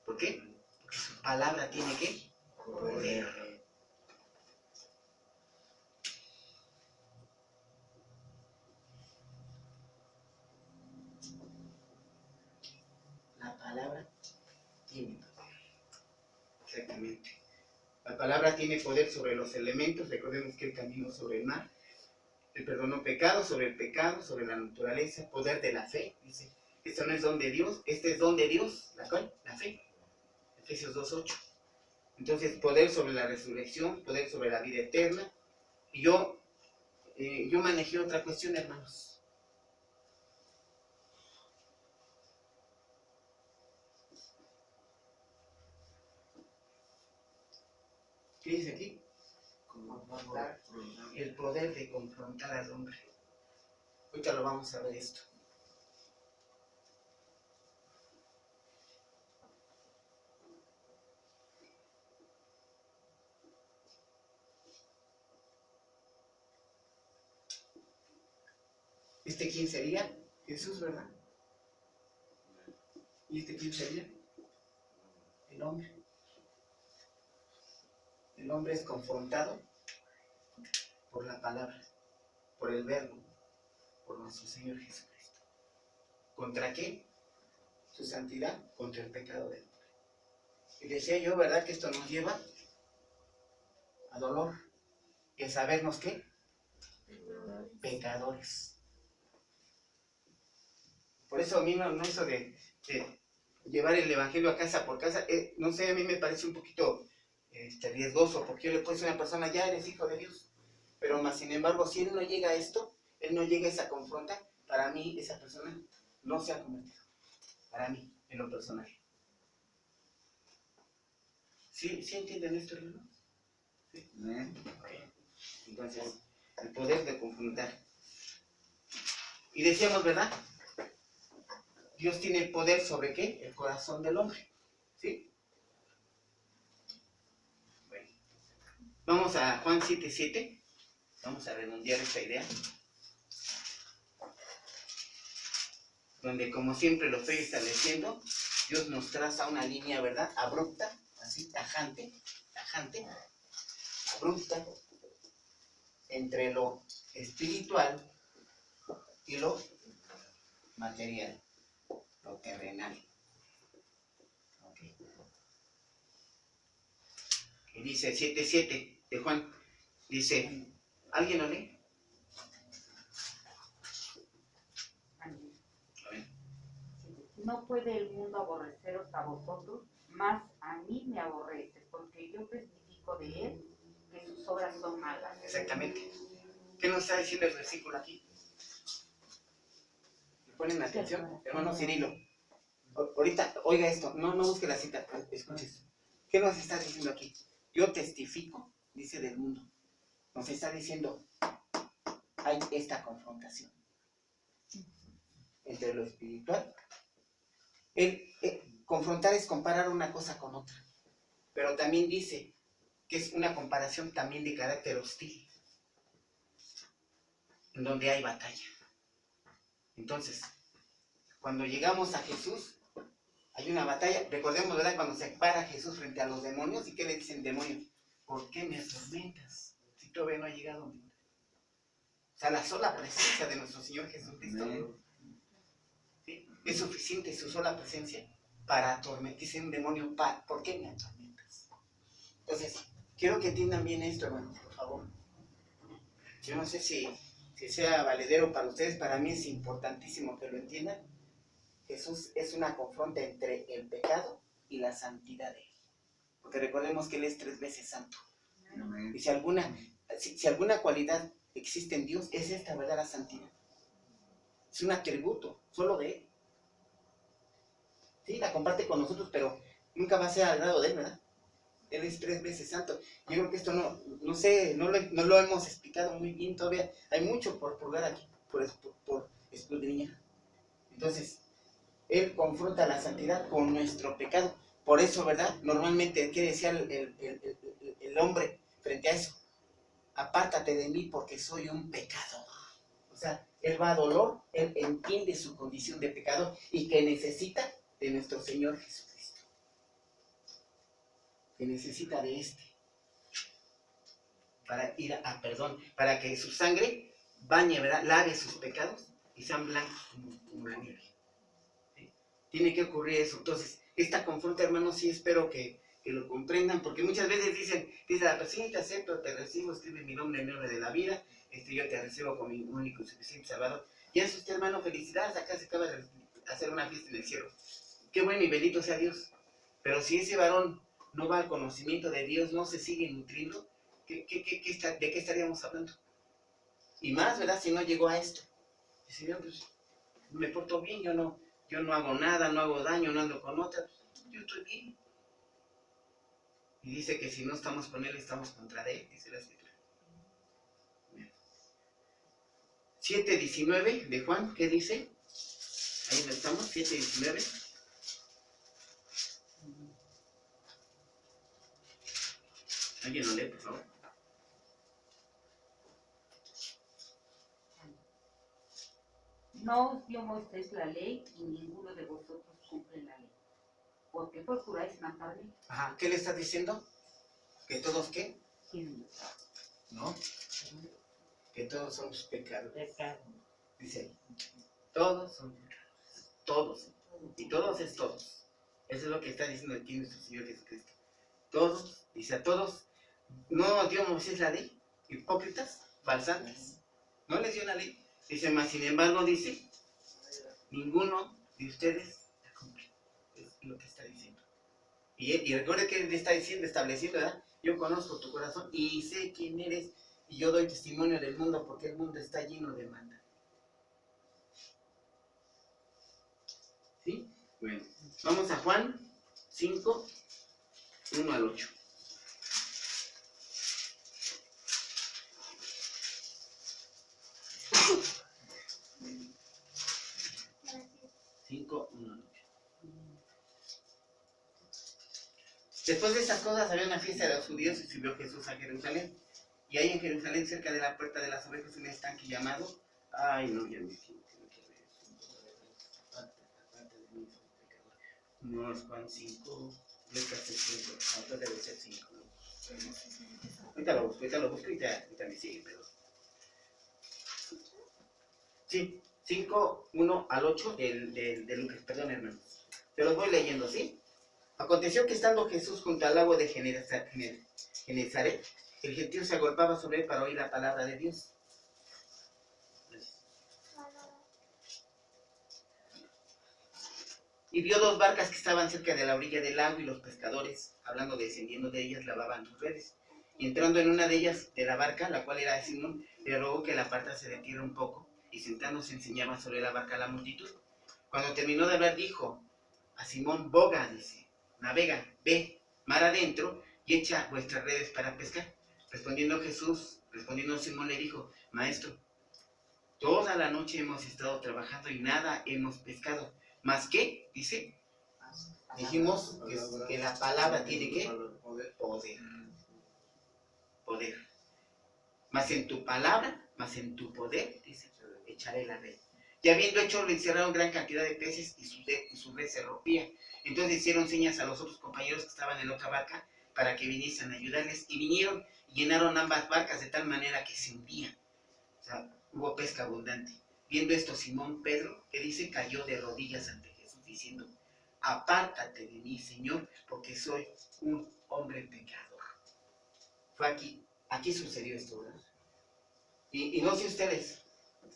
B: ¿Por qué? Porque su palabra tiene que poder. La palabra tiene poder. Exactamente. La palabra tiene poder sobre los elementos. Recordemos que el camino sobre el mar. El perdonó pecados, sobre el pecado, sobre la naturaleza, poder de la fe. Dice, esto no es don de Dios, este es don de Dios. ¿La cual? La fe. Efesios 2:8. Entonces, poder sobre la resurrección, poder sobre la vida eterna. Y yo manejé otra cuestión, hermanos. ¿Qué dice aquí? El poder de confrontar al hombre. Ahorita lo vamos a ver esto. ¿Este quién sería? Jesús, ¿verdad? ¿Y este quién sería? El hombre. El hombre es confrontado por la palabra, por el verbo, por nuestro Señor Jesucristo. ¿Contra qué? Su santidad, contra el pecado del hombre. Y decía yo, ¿verdad? Que esto nos lleva a dolor y a sabernos ¿qué? Pecadores. Por eso a mí no eso de llevar el evangelio a casa por casa, no sé, a mí me parece un poquito riesgoso, porque yo le puedo decir a una persona, ya eres hijo de Dios. Pero más sin embargo, si él no llega a esto, él no llega a esa confronta, para mí esa persona no se ha convertido. Para mí, en lo personal. ¿Sí entienden esto, hermano? ¿Sí? Okay. Entonces, el poder de confrontar. Y decíamos, ¿verdad? Dios tiene el poder sobre ¿qué? El corazón del hombre. ¿Sí? Bueno. Vamos a Juan 7:7. Vamos a redondear esta idea. Donde como siempre lo estoy estableciendo, Dios nos traza una línea, ¿verdad? Abrupta, así, tajante, abrupta, entre lo espiritual y lo material, lo terrenal. Okay. Y dice 7:7 de Juan, dice, ¿alguien lo lee?
A: No puede el mundo aborreceros a vosotros, mas a mí me aborrece, porque yo testifico de él que sus obras son malas.
B: Exactamente. ¿Qué nos está diciendo el versículo aquí? ¿Le ponen atención? Hermano Cirilo. Ahorita, oiga esto, no busque la cita, escuche esto. ¿Qué nos está diciendo aquí? Yo testifico, dice del mundo. Nos está diciendo, hay esta confrontación entre lo espiritual. Confrontar es comparar una cosa con otra. Pero también dice que es una comparación también de carácter hostil, en donde hay batalla. Entonces, cuando llegamos a Jesús, hay una batalla. Recordemos, ¿verdad? Cuando se para Jesús frente a los demonios, ¿y qué le dicen demonios? ¿Por qué me atormentas? Si todavía no ha llegado mi hora. O sea, la sola presencia de nuestro Señor Jesucristo, ¿sí? Es suficiente su sola presencia para atormentar. Dice un demonio, ¿por qué me atormentas? Entonces, quiero que entiendan bien esto, hermano, por favor. Yo no sé si que sea valedero para ustedes, para mí es importantísimo que lo entiendan. Jesús es una confronta entre el pecado y la santidad de él. Porque recordemos que él es 3 veces santo. Y si alguna cualidad existe en Dios, es esta, ¿verdad? La santidad. Es un atributo solo de él. Sí, la comparte con nosotros, pero nunca va a ser al grado de él, ¿verdad? Él es 3 veces santo. Yo creo que esto no sé, no lo hemos explicado muy bien todavía. Hay mucho por purgar aquí, por escudriñar. Entonces, él confronta la santidad con nuestro pecado. Por eso, ¿verdad? Normalmente, ¿qué decía el hombre frente a eso? Apártate de mí porque soy un pecador. O sea, él va a dolor, él entiende su condición de pecador y que necesita de nuestro Señor Jesucristo. Que necesita de para ir a perdón, para que su sangre bañe, ¿verdad? Lave sus pecados y sean blancos como la nieve. ¿Sí? Tiene que ocurrir eso. Entonces, esta confronta, hermanos, sí espero que lo comprendan, porque muchas veces dice la persona, te acepto, te recibo, escribe mi nombre en el nombre de la vida, yo te recibo como mi único y suficiente Salvador. Ya es usted, hermano, felicidades, acá se acaba de hacer una fiesta en el cielo. Qué bueno y bendito sea Dios. Pero si ese varón no va al conocimiento de Dios, no se sigue nutriendo, ¿de qué estaríamos hablando? Y más, ¿verdad? Si no llegó a esto. Dice, yo pues, me porto bien, yo no hago nada, no hago daño, no ando con otra, yo estoy bien. Y dice que si no estamos con él, estamos contra él, dice la escritura. 7:19 de Juan, ¿qué dice? Ahí donde estamos, 7:19. ¿Alguien lo lee, por favor?
A: No os dio Moisés la ley y ninguno de vosotros cumple la ley. ¿Por qué procuráis matarme?
B: Ajá, ¿qué le estás diciendo? ¿Que todos qué?
A: ¿Quién?
B: ¿No? Que todos somos pecadores.
A: Pecado.
B: Dice ahí, todos son pecadores. Todos. Y todos es todos. Eso es lo que está diciendo aquí nuestro Señor Jesucristo. Todos, dice a todos, no dio Moisés la ley, hipócritas, falsantes. No les dio la ley. Dice, más sin embargo, dice, ninguno de ustedes la cumple. Es lo que está diciendo. Y recuerde que él está diciendo, estableciendo, ¿verdad? Yo conozco tu corazón y sé quién eres y yo doy testimonio del mundo porque el mundo está lleno de maldad. ¿Sí? Bueno, vamos a Juan 5, 1 al 8. Después de estas cosas había una fiesta de los judíos y subió Jesús a Jerusalén. Y ahí en Jerusalén, cerca de la puerta de las ovejas, un estanque llamado... Ay, no, ya me equivoqué. No, es Juan 5, Lucas 5, ahorita debe ser 5. Ahorita lo busco y ahorita me sigue, pero... Sí, 5, 1 al 8 de Lucas, perdón, hermanos. Te los voy leyendo, ¿sí? Aconteció que estando Jesús junto al lago de Genezaret, el gentío se agolpaba sobre él para oír la palabra de Dios. Y vio 2 barcas que estaban cerca de la orilla del lago y los pescadores, hablando descendiendo de ellas, lavaban sus redes. Y entrando en una de ellas, de la barca, la cual era de Simón, le rogó que la apartase de tierra un poco, y sentándose enseñaba sobre la barca a la multitud. Cuando terminó de hablar, dijo a Simón, boga, dice, navega, ve, mar adentro, y echa vuestras redes para pescar. Respondiendo Simón le dijo, maestro, toda la noche hemos estado trabajando y nada hemos pescado. ¿Más qué? Dice, dijimos que la palabra tiene ¿qué? Poder. Más en tu palabra, más en tu poder, dice, echaré la red. Y habiendo hecho, le encerraron gran cantidad de peces y su red se rompía. Entonces hicieron señas a los otros compañeros que estaban en la otra barca para que viniesen a ayudarles. Y vinieron y llenaron ambas barcas de tal manera que se hundían. O sea, hubo pesca abundante. Viendo esto, Simón Pedro, que dice, cayó de rodillas ante Jesús, diciendo, apártate de mí, Señor, porque soy un hombre pecador. Fue aquí sucedió esto, ¿verdad? Y no sé ustedes,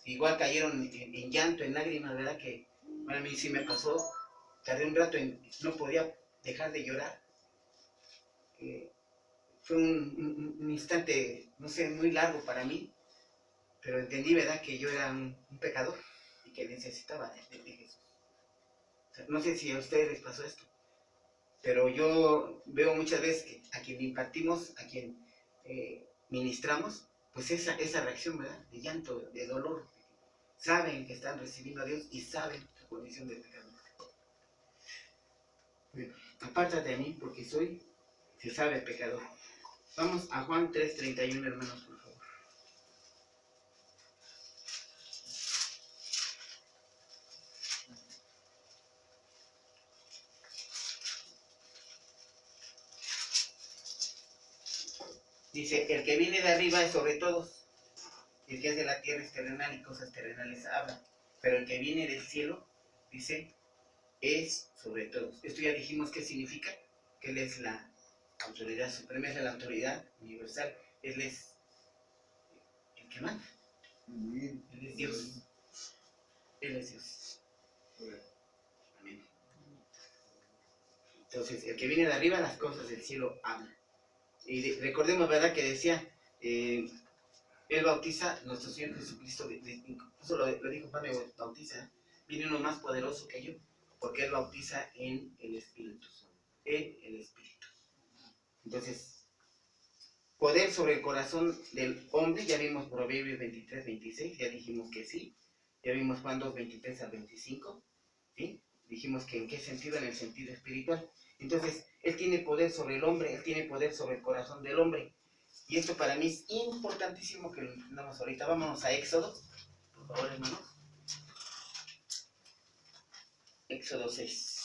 B: igual cayeron en llanto, en lágrimas, ¿verdad? Que a mí sí me pasó, tardé un rato, no podía dejar de llorar. Fue un instante, no sé, muy largo para mí, pero entendí, ¿verdad?, que yo era un pecador y que necesitaba de Jesús. O sea, no sé si a ustedes les pasó esto, pero yo veo muchas veces que a quien impartimos, a quien ministramos, pues esa reacción, ¿verdad?, de llanto, de dolor. Saben que están recibiendo a Dios y saben su condición de pecador. Bueno, apártate de mí porque se sabe pecador. Vamos a Juan 3:31, hermanos, por favor. Dice, el que viene de arriba es sobre todos. El que es de la tierra es terrenal y cosas terrenales habla. Pero el que viene del cielo, dice, es sobre todos. Esto ya dijimos qué significa, que Él es la autoridad suprema, es la autoridad universal. Él es el que manda. Él es Dios. Él es Dios. Amén. Entonces, el que viene de arriba, las cosas del cielo habla. Y recordemos, ¿verdad?, que decía, Él bautiza, nuestro Señor Jesucristo, incluso lo dijo Juan, me bautiza, viene uno más poderoso que yo, porque Él bautiza en el Espíritu. En el Espíritu. Entonces, poder sobre el corazón del hombre, ya vimos Proverbios 23-26, ya dijimos que sí, ya vimos Juan 2:23-25, ¿sí? Dijimos que en qué sentido, en el sentido espiritual. Entonces, Él tiene poder sobre el hombre, Él tiene poder sobre el corazón del hombre. Y esto para mí es importantísimo que lo entendamos ahorita. Vámonos a Éxodo, por favor, hermanos. Éxodo 6.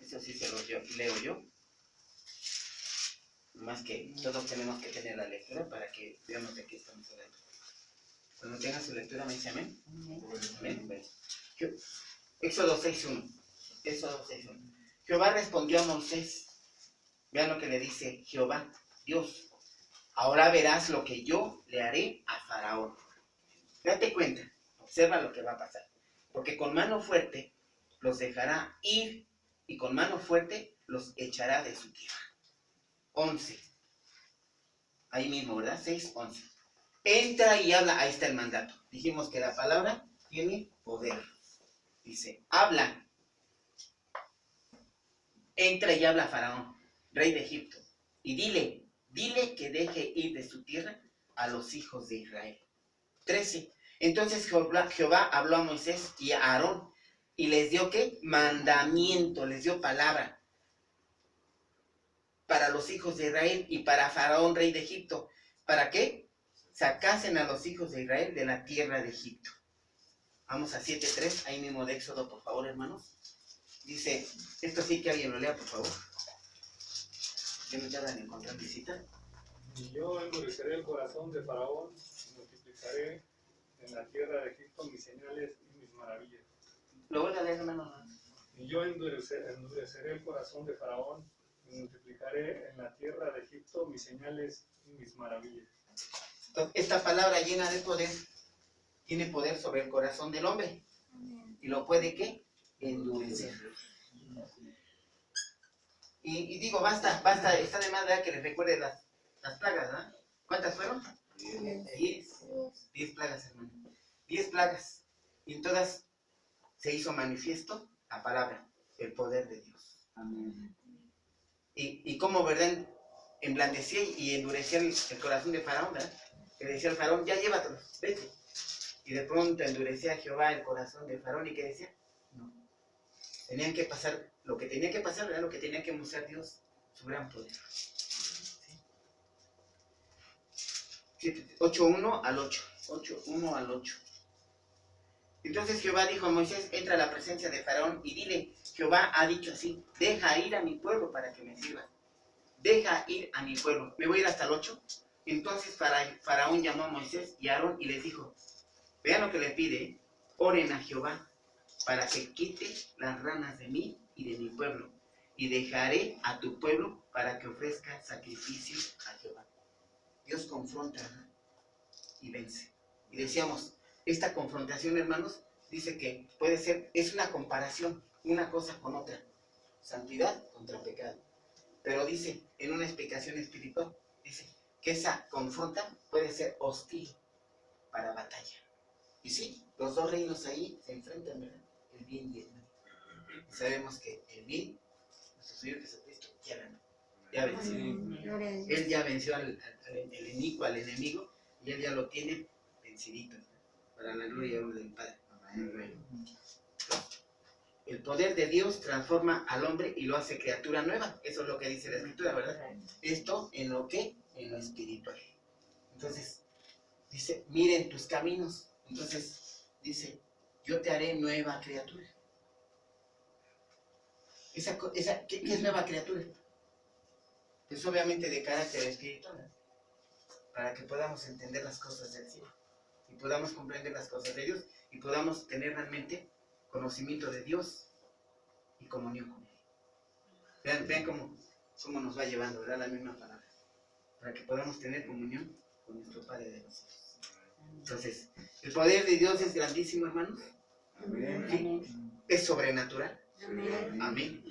B: Eso sí se lo leo yo. Más que todos tenemos que tener la lectura para que veamos de qué estamos hablando. Cuando tenga su lectura me dice amén. Amén. Bueno. Éxodo 6:1. Éxodo 6:1. Jehová respondió a Moisés. Vean lo que le dice Jehová, Dios. Ahora verás lo que yo le haré a Faraón. Date cuenta, observa lo que va a pasar. Porque con mano fuerte los dejará ir y con mano fuerte los echará de su tierra. 11. Ahí mismo, ¿verdad? 6:11. Entra y habla. Ahí está el mandato. Dijimos que la palabra tiene poder. Dice, habla. Entra y habla a Faraón, rey de Egipto. Y dile que deje ir de su tierra a los hijos de Israel. 13. Entonces Jehová habló a Moisés y a Aarón. Y les dio, ¿qué? Mandamiento, les dio palabra. Para los hijos de Israel y para Faraón, rey de Egipto. ¿Para qué? Sacasen a los hijos de Israel de la tierra de Egipto. Vamos a 7:3, ahí mismo de Éxodo, por favor, hermanos. Dice, esto sí que alguien lo lea, por favor. ¿Qué me tardan en encontrar visita?
D: Y yo endureceré el corazón de Faraón y multiplicaré en la tierra de Egipto mis señales y mis maravillas.
B: Lo voy a leer, hermano.
D: Y yo endureceré el corazón de Faraón y multiplicaré en la tierra de Egipto mis señales y mis maravillas.
B: Esta palabra llena de poder tiene poder sobre el corazón del hombre. ¿Y lo puede qué? Endurecer. Y digo, basta, está de más que les recuerde las plagas, ¿verdad? ¿Cuántas fueron? 10 plagas, hermano. 10 plagas. Y en todas se hizo manifiesto la palabra, el poder de Dios. Amén. Y cómo, ¿verdad?, emblandecía y endurecía el corazón de Faraón, ¿verdad? Que decía al Faraón, ya llévatelo, vete. Y de pronto endurecía Jehová el corazón de Faraón y ¿qué decía? No. Tenían que pasar lo que tenía que pasar, ¿verdad? Lo que tenía que mostrar Dios, su gran poder. ¿Sí? 8:1 al 8. 8:1 al 8. Entonces Jehová dijo a Moisés, entra a la presencia de Faraón y dile, Jehová ha dicho así, deja ir a mi pueblo para que me sirva. Deja ir a mi pueblo. Me voy a ir hasta el 8. Entonces Faraón llamó a Moisés y a Aarón y les dijo, vean lo que le pide, oren a Jehová para que quite las ranas de mí y de mi pueblo, y dejaré a tu pueblo para que ofrezca sacrificio a Jehová. Dios confronta y vence. Y decíamos, esta confrontación, hermanos, dice que puede ser, es una comparación, una cosa con otra. Santidad contra pecado. Pero dice, en una explicación espiritual, dice que esa confronta puede ser hostil para batalla. Y sí, los dos reinos ahí se enfrentan, ¿verdad? El bien y el mal. Y sabemos que el bien, nuestro Señor Jesucristo, ya ganó. Ya venció.
E: Gloria a Dios.
B: Él ya venció al inicuo, al enemigo, y él ya lo tiene vencidito, ¿verdad? Para la gloria y honra del Padre. El poder de Dios transforma al hombre y lo hace criatura nueva. Eso es lo que dice la Escritura, ¿verdad? Esto en lo que, en lo espiritual. Entonces, dice, miren tus caminos. Entonces, dice, yo te haré nueva criatura. ¿Qué es nueva criatura? Pues obviamente de carácter espiritual, para que podamos entender las cosas del cielo y podamos comprender las cosas de Dios y podamos tener realmente conocimiento de Dios y comunión con Él. Vean cómo nos va llevando, ¿verdad? La misma palabra, para que podamos tener comunión con nuestro Padre de los cielos. Entonces, el poder de Dios es grandísimo, hermanos.
C: Amén.
B: ¿Sí? Es sobrenatural.
E: Amén.
B: Amén.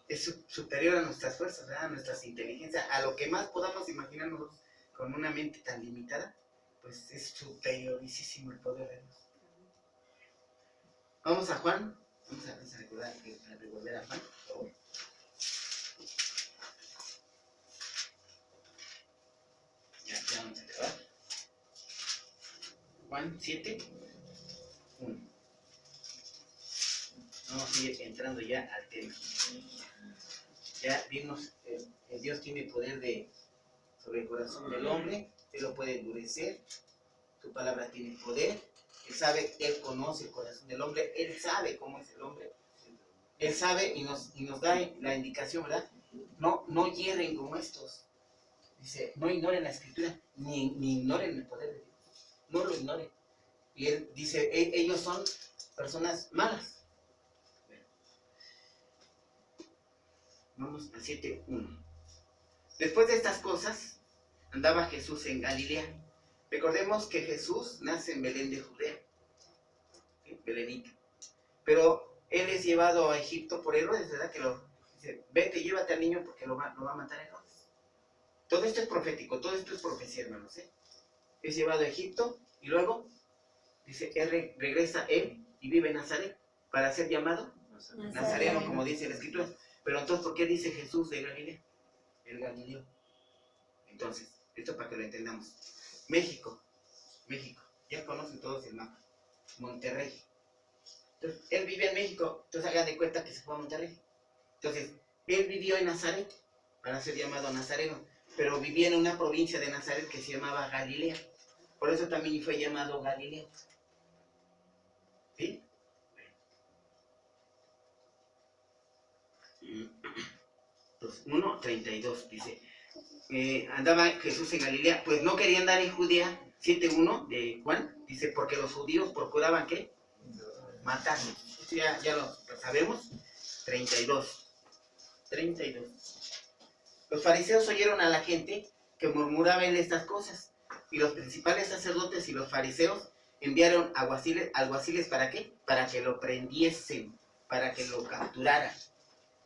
B: Es superior a nuestras fuerzas, ¿verdad? A nuestras inteligencias, a lo que más podamos imaginar nosotros con una mente tan limitada, pues es superiorísimo el poder de Dios. Vamos a Juan, vamos a recordar a Juan, por favor. Ya vamos a acabar. Juan 7, 1. Vamos a ir entrando ya al tema. Ya vimos, el Dios tiene poder sobre el corazón del hombre, Él lo puede endurecer, su palabra tiene poder, Él sabe, Él conoce el corazón del hombre, Él sabe cómo es el hombre, Él sabe y nos da la indicación, ¿verdad? No hierren como estos. Dice, no ignoren la Escritura, ni ignoren el poder de Dios, no lo ignoren. Y Él dice, ellos son personas malas. Vamos a 7:1. Después de estas cosas, andaba Jesús en Galilea. Recordemos que Jesús nace en Belén de Judea, ¿sí? Belenita. Pero Él es llevado a Egipto por Herodes, ¿verdad? Que dice, vete, llévate al niño porque lo va a matar Herodes. Todo esto es profético, todo esto es profecía, hermanos, ¿eh? Es llevado a Egipto y luego, dice, Él regresa él y vive en Nazaret para ser llamado Nazareno, como dice la Escritura. Pero entonces, ¿por qué dice Jesús de Galilea? El Galileo. Entonces, esto para que lo entendamos. México, ya conocen todos el mapa. Monterrey. Entonces, él vive en México, entonces hagan de cuenta que se fue a Monterrey. Entonces, él vivió en Nazaret para ser llamado Nazareno, pero vivía en una provincia de Nazaret que se llamaba Galilea. Por eso también fue llamado Galileo. ¿Sí? Pues 1:32 dice, andaba Jesús en Galilea, pues no quería andar en Judea. 7:1 de Juan dice, porque los judíos procuraban ¿qué? Matarlo. Esto ya lo sabemos. 32. Los fariseos oyeron a la gente que murmuraba en estas cosas, y los principales sacerdotes y los fariseos enviaron alguaciles ¿para qué? Para que lo prendiesen, para que lo capturaran.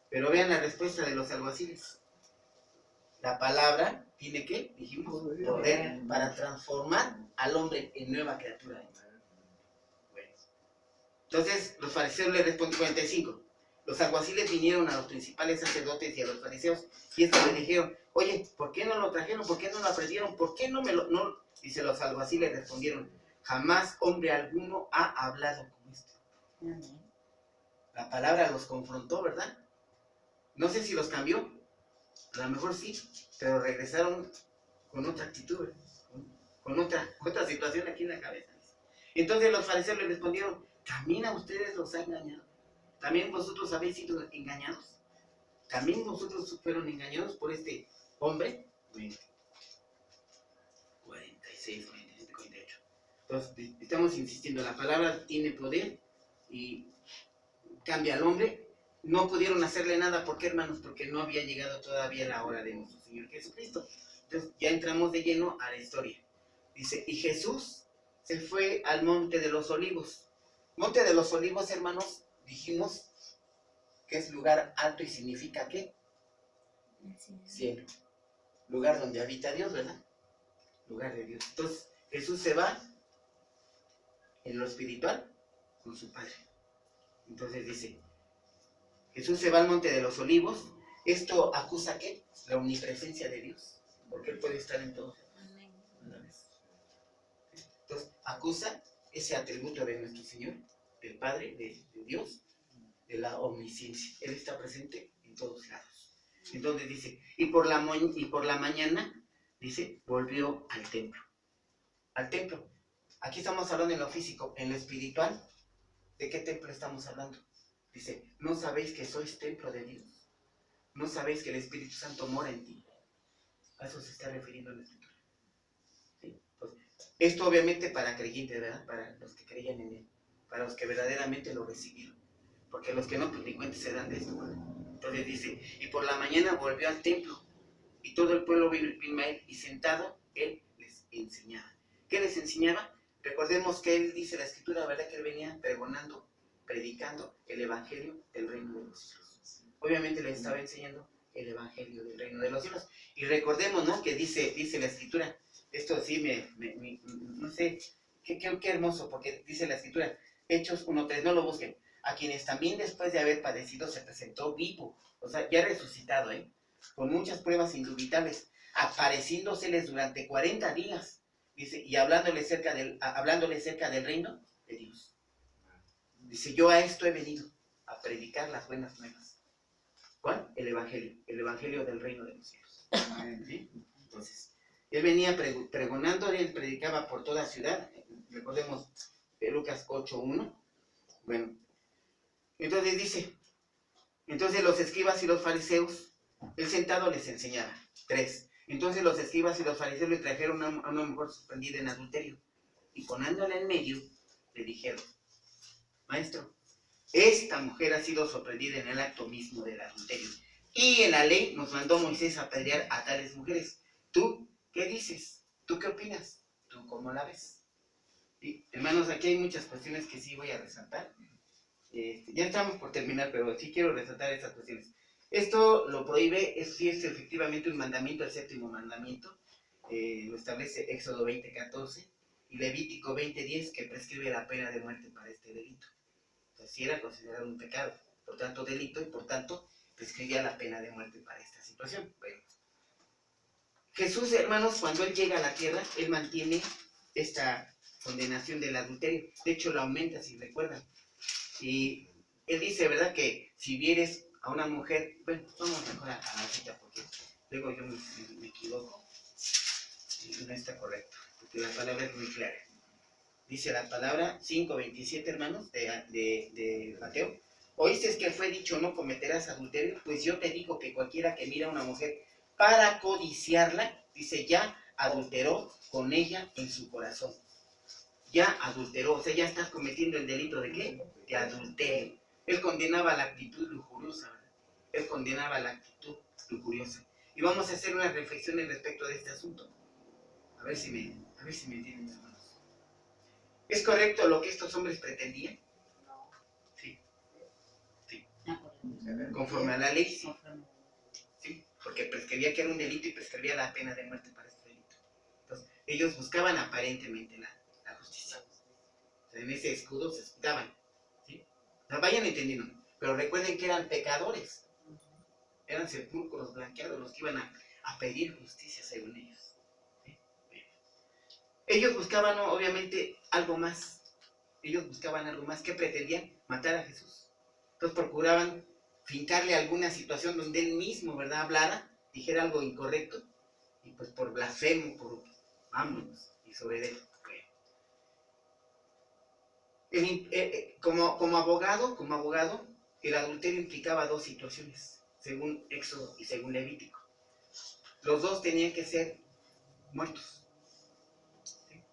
B: Pero vean la respuesta de los alguaciles. La palabra tiene que, dijimos, poder para transformar al hombre en nueva criatura. Bueno. Entonces los fariseos le respondieron, 45. Los alguaciles vinieron a los principales sacerdotes y a los fariseos, y estos le dijeron, oye, ¿por qué no lo trajeron? ¿Por qué no lo aprendieron? ¿Por qué no me lo...? No? Dice, los alguaciles respondieron, jamás hombre alguno ha hablado como esto. La palabra los confrontó, ¿verdad? No sé si los cambió, a lo mejor sí, pero regresaron con otra actitud, con otra situación aquí en la cabeza. Entonces los fariseos le respondieron, ¿también a ustedes los ha engañado? ¿También vosotros habéis sido engañados? ¿También vosotros fueron engañados por este hombre? 46, 47, 48. Entonces estamos insistiendo, la palabra tiene poder y cambia al hombre. No pudieron hacerle nada, ¿por qué, hermanos? Porque no había llegado todavía la hora de nuestro Señor Jesucristo. Entonces ya entramos de lleno a la historia. Dice, y Jesús se fue al Monte de los Olivos. Monte de los Olivos, hermanos, dijimos que es lugar alto y significa ¿qué? Cielo. Lugar donde habita Dios, ¿verdad? Lugar de Dios. Entonces, Jesús se va en lo espiritual con su Padre. Entonces dice, Jesús se va al Monte de los Olivos. ¿Esto acusa qué? La omnipresencia de Dios. Porque Él puede estar en todo. Entonces, acusa ese atributo de nuestro Señor, del Padre, de Dios, de la omnisciencia. Él está presente en todos lados. Entonces dice, y por la mañana, dice, volvió al templo. Al templo. Aquí estamos hablando en lo físico, en lo espiritual. ¿De qué templo estamos hablando? Dice, ¿no sabéis que sois templo de Dios? ¿No sabéis que el Espíritu Santo mora en ti? A eso se está refiriendo la Escritura. ¿Sí? Pues, esto obviamente para creyentes, ¿verdad? Para los que creían en Él. Para los que verdaderamente lo recibieron. Porque los que no, pues ni cuenta se dan de esto, ¿verdad? Entonces dice, y por la mañana volvió al templo. Y todo el pueblo vino a Él. Y sentado, Él les enseñaba. ¿Qué les enseñaba? Recordemos que Él dice la Escritura, ¿verdad? Que Él venía pregonando, predicando el Evangelio del reino de los cielos. Obviamente les estaba enseñando el Evangelio del reino de los cielos. Y recordemos, ¿no? Que dice la Escritura, esto sí no sé, qué hermoso, porque dice la Escritura, Hechos 1:3, no lo busquen, a quienes también después de haber padecido se presentó vivo, o sea, ya resucitado, con muchas pruebas indubitables, apareciéndoseles durante 40 días, dice, y hablándoles cerca del reino de Dios. Dice, yo a esto he venido, a predicar las buenas nuevas. ¿Cuál? El Evangelio del reino de los cielos. ¿Sí? Entonces, él venía pregonando, él predicaba por toda ciudad. Recordemos Lucas 8:1. Bueno, entonces dice, entonces los escribas y los fariseos, él sentado les enseñaba. 3. Entonces los escribas y los fariseos le trajeron a una mujer sorprendida en adulterio. Y poniéndola en medio, le dijeron, Maestro, esta mujer ha sido sorprendida en el acto mismo del adulterio. Y en la ley nos mandó Moisés a apedrear a tales mujeres. ¿Tú qué dices? ¿Tú qué opinas? ¿Tú cómo la ves? ¿Sí? Hermanos, aquí hay muchas cuestiones que sí voy a resaltar. Ya estamos por terminar, pero sí quiero resaltar estas cuestiones. Esto lo prohíbe, sí es efectivamente un mandamiento, el 7º mandamiento. Lo establece Éxodo 20:14 y Levítico 20:10, que prescribe la pena de muerte para este delito. Entonces, sí era considerado un pecado, por tanto delito, y por tanto prescribía la pena de muerte para esta situación. Bueno, Jesús, hermanos, cuando Él llega a la tierra, Él mantiene esta condenación del adulterio. De hecho, lo aumenta, si recuerdan. Y Él dice, ¿verdad? Que si vieres a una mujer, bueno, vamos mejor a la cita, porque luego yo me equivoco y no está correcto, porque la palabra es muy clara. Dice la palabra 5:27, hermanos, de Mateo. ¿Oíste que fue dicho no cometerás adulterio? Pues yo te digo que cualquiera que mira a una mujer para codiciarla, dice, ya adulteró con ella en su corazón. Ya adulteró, o sea, ya estás cometiendo el delito ¿de qué? De adulterio. Él condenaba la actitud lujuriosa, ¿verdad? Él condenaba la actitud lujuriosa. Y vamos a hacer unas reflexiones respecto de este asunto. A ver si me entienden, hermanos. ¿Es correcto lo que estos hombres pretendían? Sí. Sí. Conforme a la ley, sí. Sí. Porque prescribía que era un delito y prescribía la pena de muerte para este delito. Entonces, ellos buscaban aparentemente la justicia. O sea, en ese escudo se escudaban. ¿Sí? O sea, vayan entendiendo. Pero recuerden que eran pecadores. Eran sepulcros blanqueados los que iban a pedir justicia según ellos. Ellos buscaban, obviamente, algo más. Ellos buscaban algo más. ¿Qué pretendían? Matar a Jesús. Entonces procuraban fincarle alguna situación donde él mismo, ¿verdad?, hablara, dijera algo incorrecto, y pues por blasfemo, por vámonos, y sobre él. Como abogado, el adulterio implicaba 2 situaciones, según Éxodo y según Levítico. Los 2 tenían que ser muertos.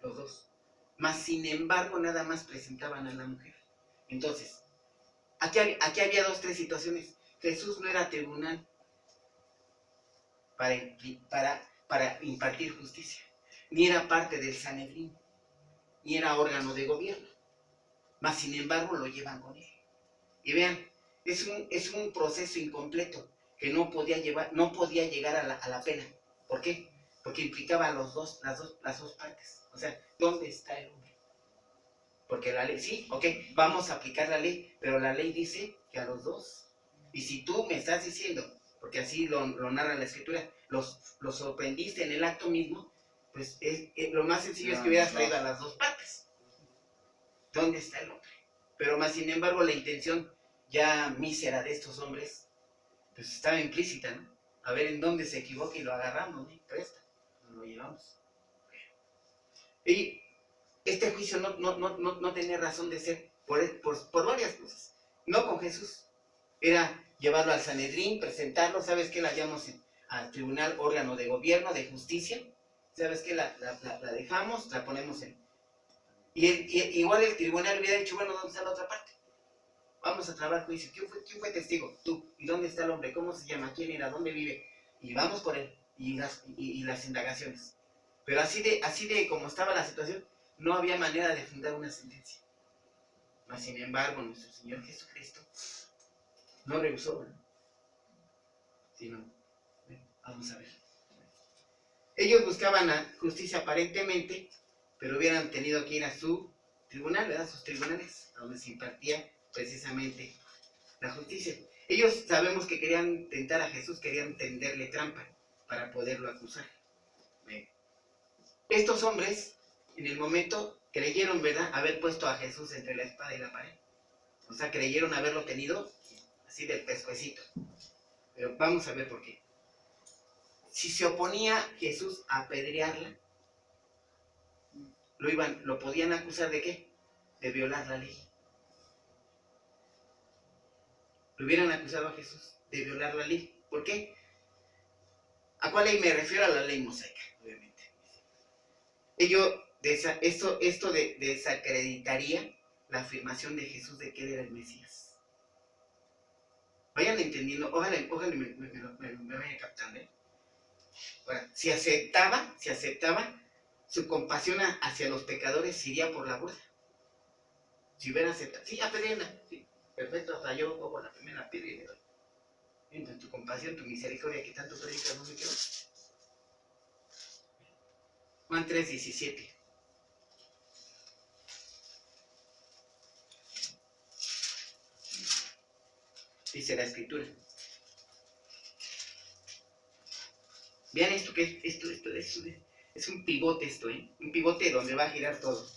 B: Los 2. Mas sin embargo nada más presentaban a la mujer. Entonces, aquí había 3 situaciones. Jesús no era tribunal para impartir justicia, ni era parte del Sanedrín. ni era órgano de gobierno. Mas sin embargo lo llevan con él. Y vean, es un proceso incompleto que no podía llegar a la pena. ¿Por qué? Porque implicaba a las dos partes. O sea, ¿dónde está el hombre? Porque la ley, sí, ok, vamos a aplicar la ley, pero la ley dice que a los dos. Y si tú me estás diciendo, porque así lo narra la escritura, los sorprendiste en el acto mismo, pues lo más sencillo es que hubieras traído a las dos partes. ¿Dónde está el hombre? Pero más sin embargo la intención ya mísera de estos hombres, pues estaba implícita, ¿no? A ver en dónde se equivoca y lo agarramos, ¿no? Presta, nos lo llevamos. Y este juicio no tenía razón de ser por varias cosas. No con Jesús. Era llevarlo al Sanedrín, presentarlo, ¿sabes qué? La llevamos al tribunal, órgano de gobierno, de justicia. ¿Sabes qué? La dejamos, la ponemos en... Y igual el tribunal hubiera dicho, bueno, ¿dónde está la otra parte? Vamos a trabar juicio. ¿Quién fue testigo? Tú. ¿Y dónde está el hombre? ¿Cómo se llama? ¿Quién era? ¿Dónde vive? Y vamos por él. Y las indagaciones. Pero así de como estaba la situación, no había manera de fundar una sentencia. Mas sin embargo, nuestro Señor Jesucristo no rehusó, ¿no? Sino, vamos a ver. Ellos buscaban la justicia aparentemente, pero hubieran tenido que ir a su tribunal, ¿verdad? Sus tribunales, donde se impartía precisamente la justicia. Ellos sabemos que querían tentar a Jesús, querían tenderle trampa para poderlo acusar. Estos hombres, en el momento, creyeron, ¿verdad?, haber puesto a Jesús entre la espada y la pared. O sea, creyeron haberlo tenido así del pescuecito. Pero vamos a ver por qué. Si se oponía Jesús a apedrearla, lo podían acusar ¿de qué? De violar la ley. Lo hubieran acusado a Jesús de violar la ley. ¿Por qué? ¿A cuál ley me refiero? A la ley mosaica, obviamente. Esto desacreditaría la afirmación de Jesús de que él era el Mesías. Vayan entendiendo, ojalá me vayan captando, ¿eh? Ahora, si aceptaba, su compasión hacia los pecadores iría por la borda. Si hubiera aceptado, sí, apedréala, sí, perfecto, hasta yo cojo la primera piedra y le doy. Entonces, tu compasión, tu misericordia que tanto predicas, no me quedó. Juan 3:17. Dice la escritura. Vean esto que es un pivote esto, ¿eh? Un pivote donde va a girar todo.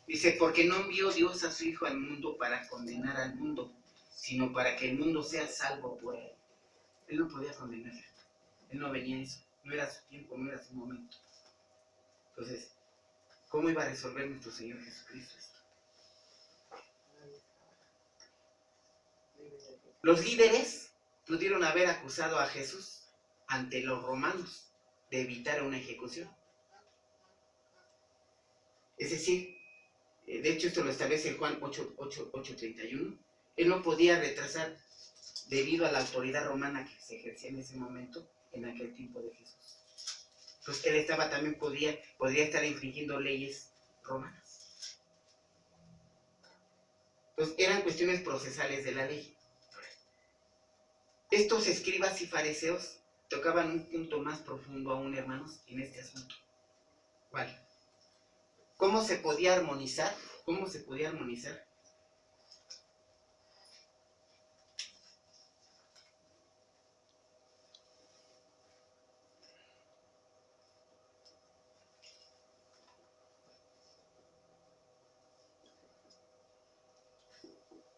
B: Dice, porque no envió Dios a su Hijo al mundo para condenar al mundo, sino para que el mundo sea salvo por él. Él no podía condenar. Él no venía a eso. No era su tiempo, no era su momento. Entonces, ¿cómo iba a resolver nuestro Señor Jesucristo esto? Los líderes pudieron haber acusado a Jesús ante los romanos de evitar una ejecución. Es decir, de hecho esto lo establece Juan 8:31. Él no podía retrasar debido a la autoridad romana que se ejercía en ese momento, en aquel tiempo de Jesús. Pues él también podría estar infringiendo leyes romanas. Pues eran cuestiones procesales de la ley. Estos escribas y fariseos tocaban un punto más profundo aún, hermanos, en este asunto. ¿Cuál? ¿Cómo se podía armonizar?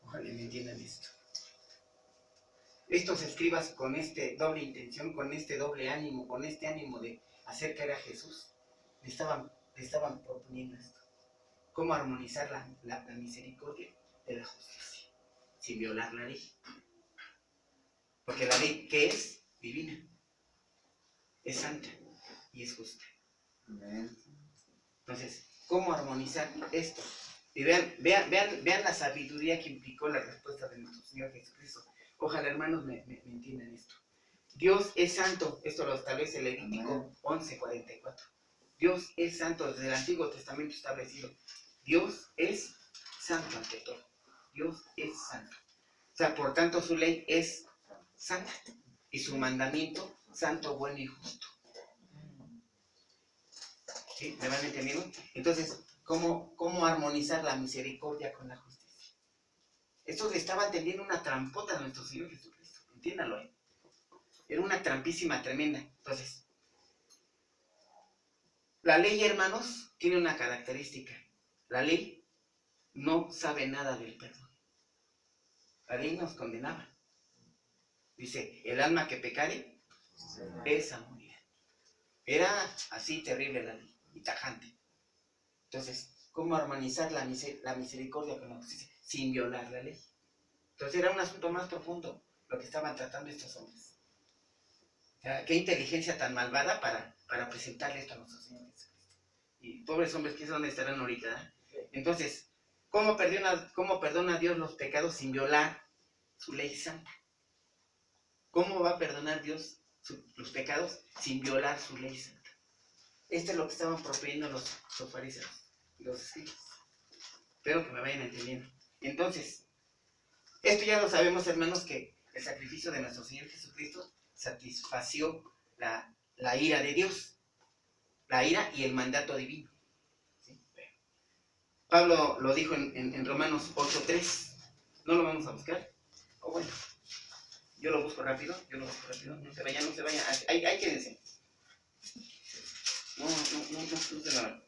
B: Ojalá me entiendan esto. Estos escribas con esta doble intención, con este doble ánimo, con este ánimo de hacer caer a Jesús, le estaban proponiendo esto. ¿Cómo armonizar la misericordia de la justicia sin violar la ley? Porque la ley, ¿qué es? Divina. Es santa y es justa. Entonces, ¿cómo armonizar esto? Y vean la sabiduría que implicó la respuesta de nuestro Señor Jesucristo. Ojalá, hermanos, me entiendan esto. Dios es santo. Esto lo establece Levítico 11:44. Dios es santo, desde el Antiguo Testamento establecido. Dios es santo ante todo. Dios es santo. O sea, por tanto su ley es santa y su mandamiento santo, bueno y justo. ¿Sí? ¿Me van entendiendo? Entonces, ¿cómo armonizar la misericordia con la justicia? Esto le estaba tendiendo una trampota a nuestro Señor Jesucristo. Entiéndalo, ¿eh? Era una trampísima tremenda. Entonces, la ley, hermanos, tiene una característica. La ley no sabe nada del perdón. La ley nos condenaba. Dice, el alma que pecare, esa morirá. Era así terrible la ley y tajante. Entonces, ¿cómo armonizar la misericordia con la justicia sin violar la ley? Entonces era un asunto más profundo lo que estaban tratando estos hombres. O sea, qué inteligencia tan malvada para presentarle esto a nuestro Señor Jesucristo. Y pobres hombres, ¿qué es donde estarán ahorita? Entonces, ¿cómo perdona Dios los pecados sin violar su ley santa? ¿Cómo va a perdonar Dios los pecados sin violar su ley santa? Esto es lo que estaban proponiendo los fariseos y los escribas. Espero que me vayan entendiendo. Entonces, esto ya lo sabemos, hermanos, que el sacrificio de nuestro Señor Jesucristo satisfació la ira de Dios, la ira y el mandato divino. ¿Sí? Pablo lo dijo en Romanos 8:3. ¿No lo vamos a buscar? O bueno, yo lo busco rápido. No se vayan. Ahí quédense. No se vayan.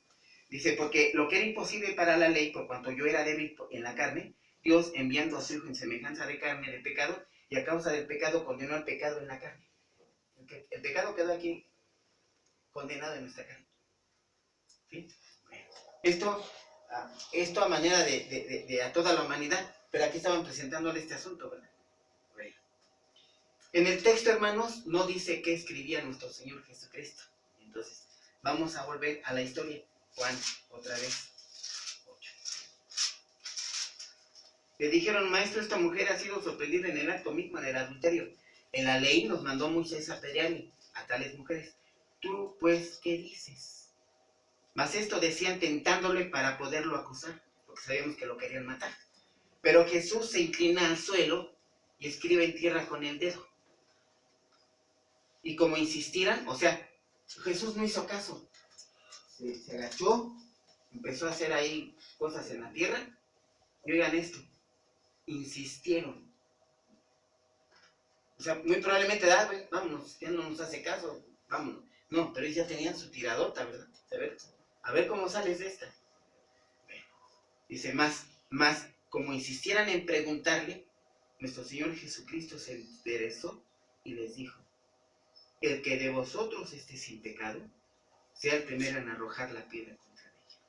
B: Dice, porque lo que era imposible para la ley, por cuanto yo era débil en la carne, Dios, enviando a su Hijo en semejanza de carne de pecado, y a causa del pecado condenó al pecado en la carne. El pecado quedó aquí condenado en nuestra carne. ¿Sí? Esto a manera de a toda la humanidad, pero aquí estaban presentándole este asunto, ¿verdad? Bueno. En el texto, hermanos, no dice qué escribía nuestro Señor Jesucristo. Entonces, vamos a volver a la historia. Juan, otra vez. 8. Le dijeron, maestro, esta mujer ha sido sorprendida en el acto mismo del adulterio. En la ley nos mandó Moisés a apedrearle a tales mujeres. Tú, pues, ¿qué dices? Mas esto decían tentándole para poderlo acusar, porque sabíamos que lo querían matar. Pero Jesús se inclina al suelo y escribe en tierra con el dedo. Y como insistieran, o sea, Jesús no hizo caso. Se agachó, empezó a hacer ahí cosas en la tierra. Y oigan esto, insistieron. O sea, muy probablemente, vámonos, ya no nos hace caso, vámonos. No, pero ellos ya tenían su tiradota, ¿verdad? A ver cómo sales de esta. Bueno, dice, más, como insistieran en preguntarle, nuestro Señor Jesucristo se enderezó y les dijo, el que de vosotros esté sin pecado, sea el primero en arrojar la piedra contra ella.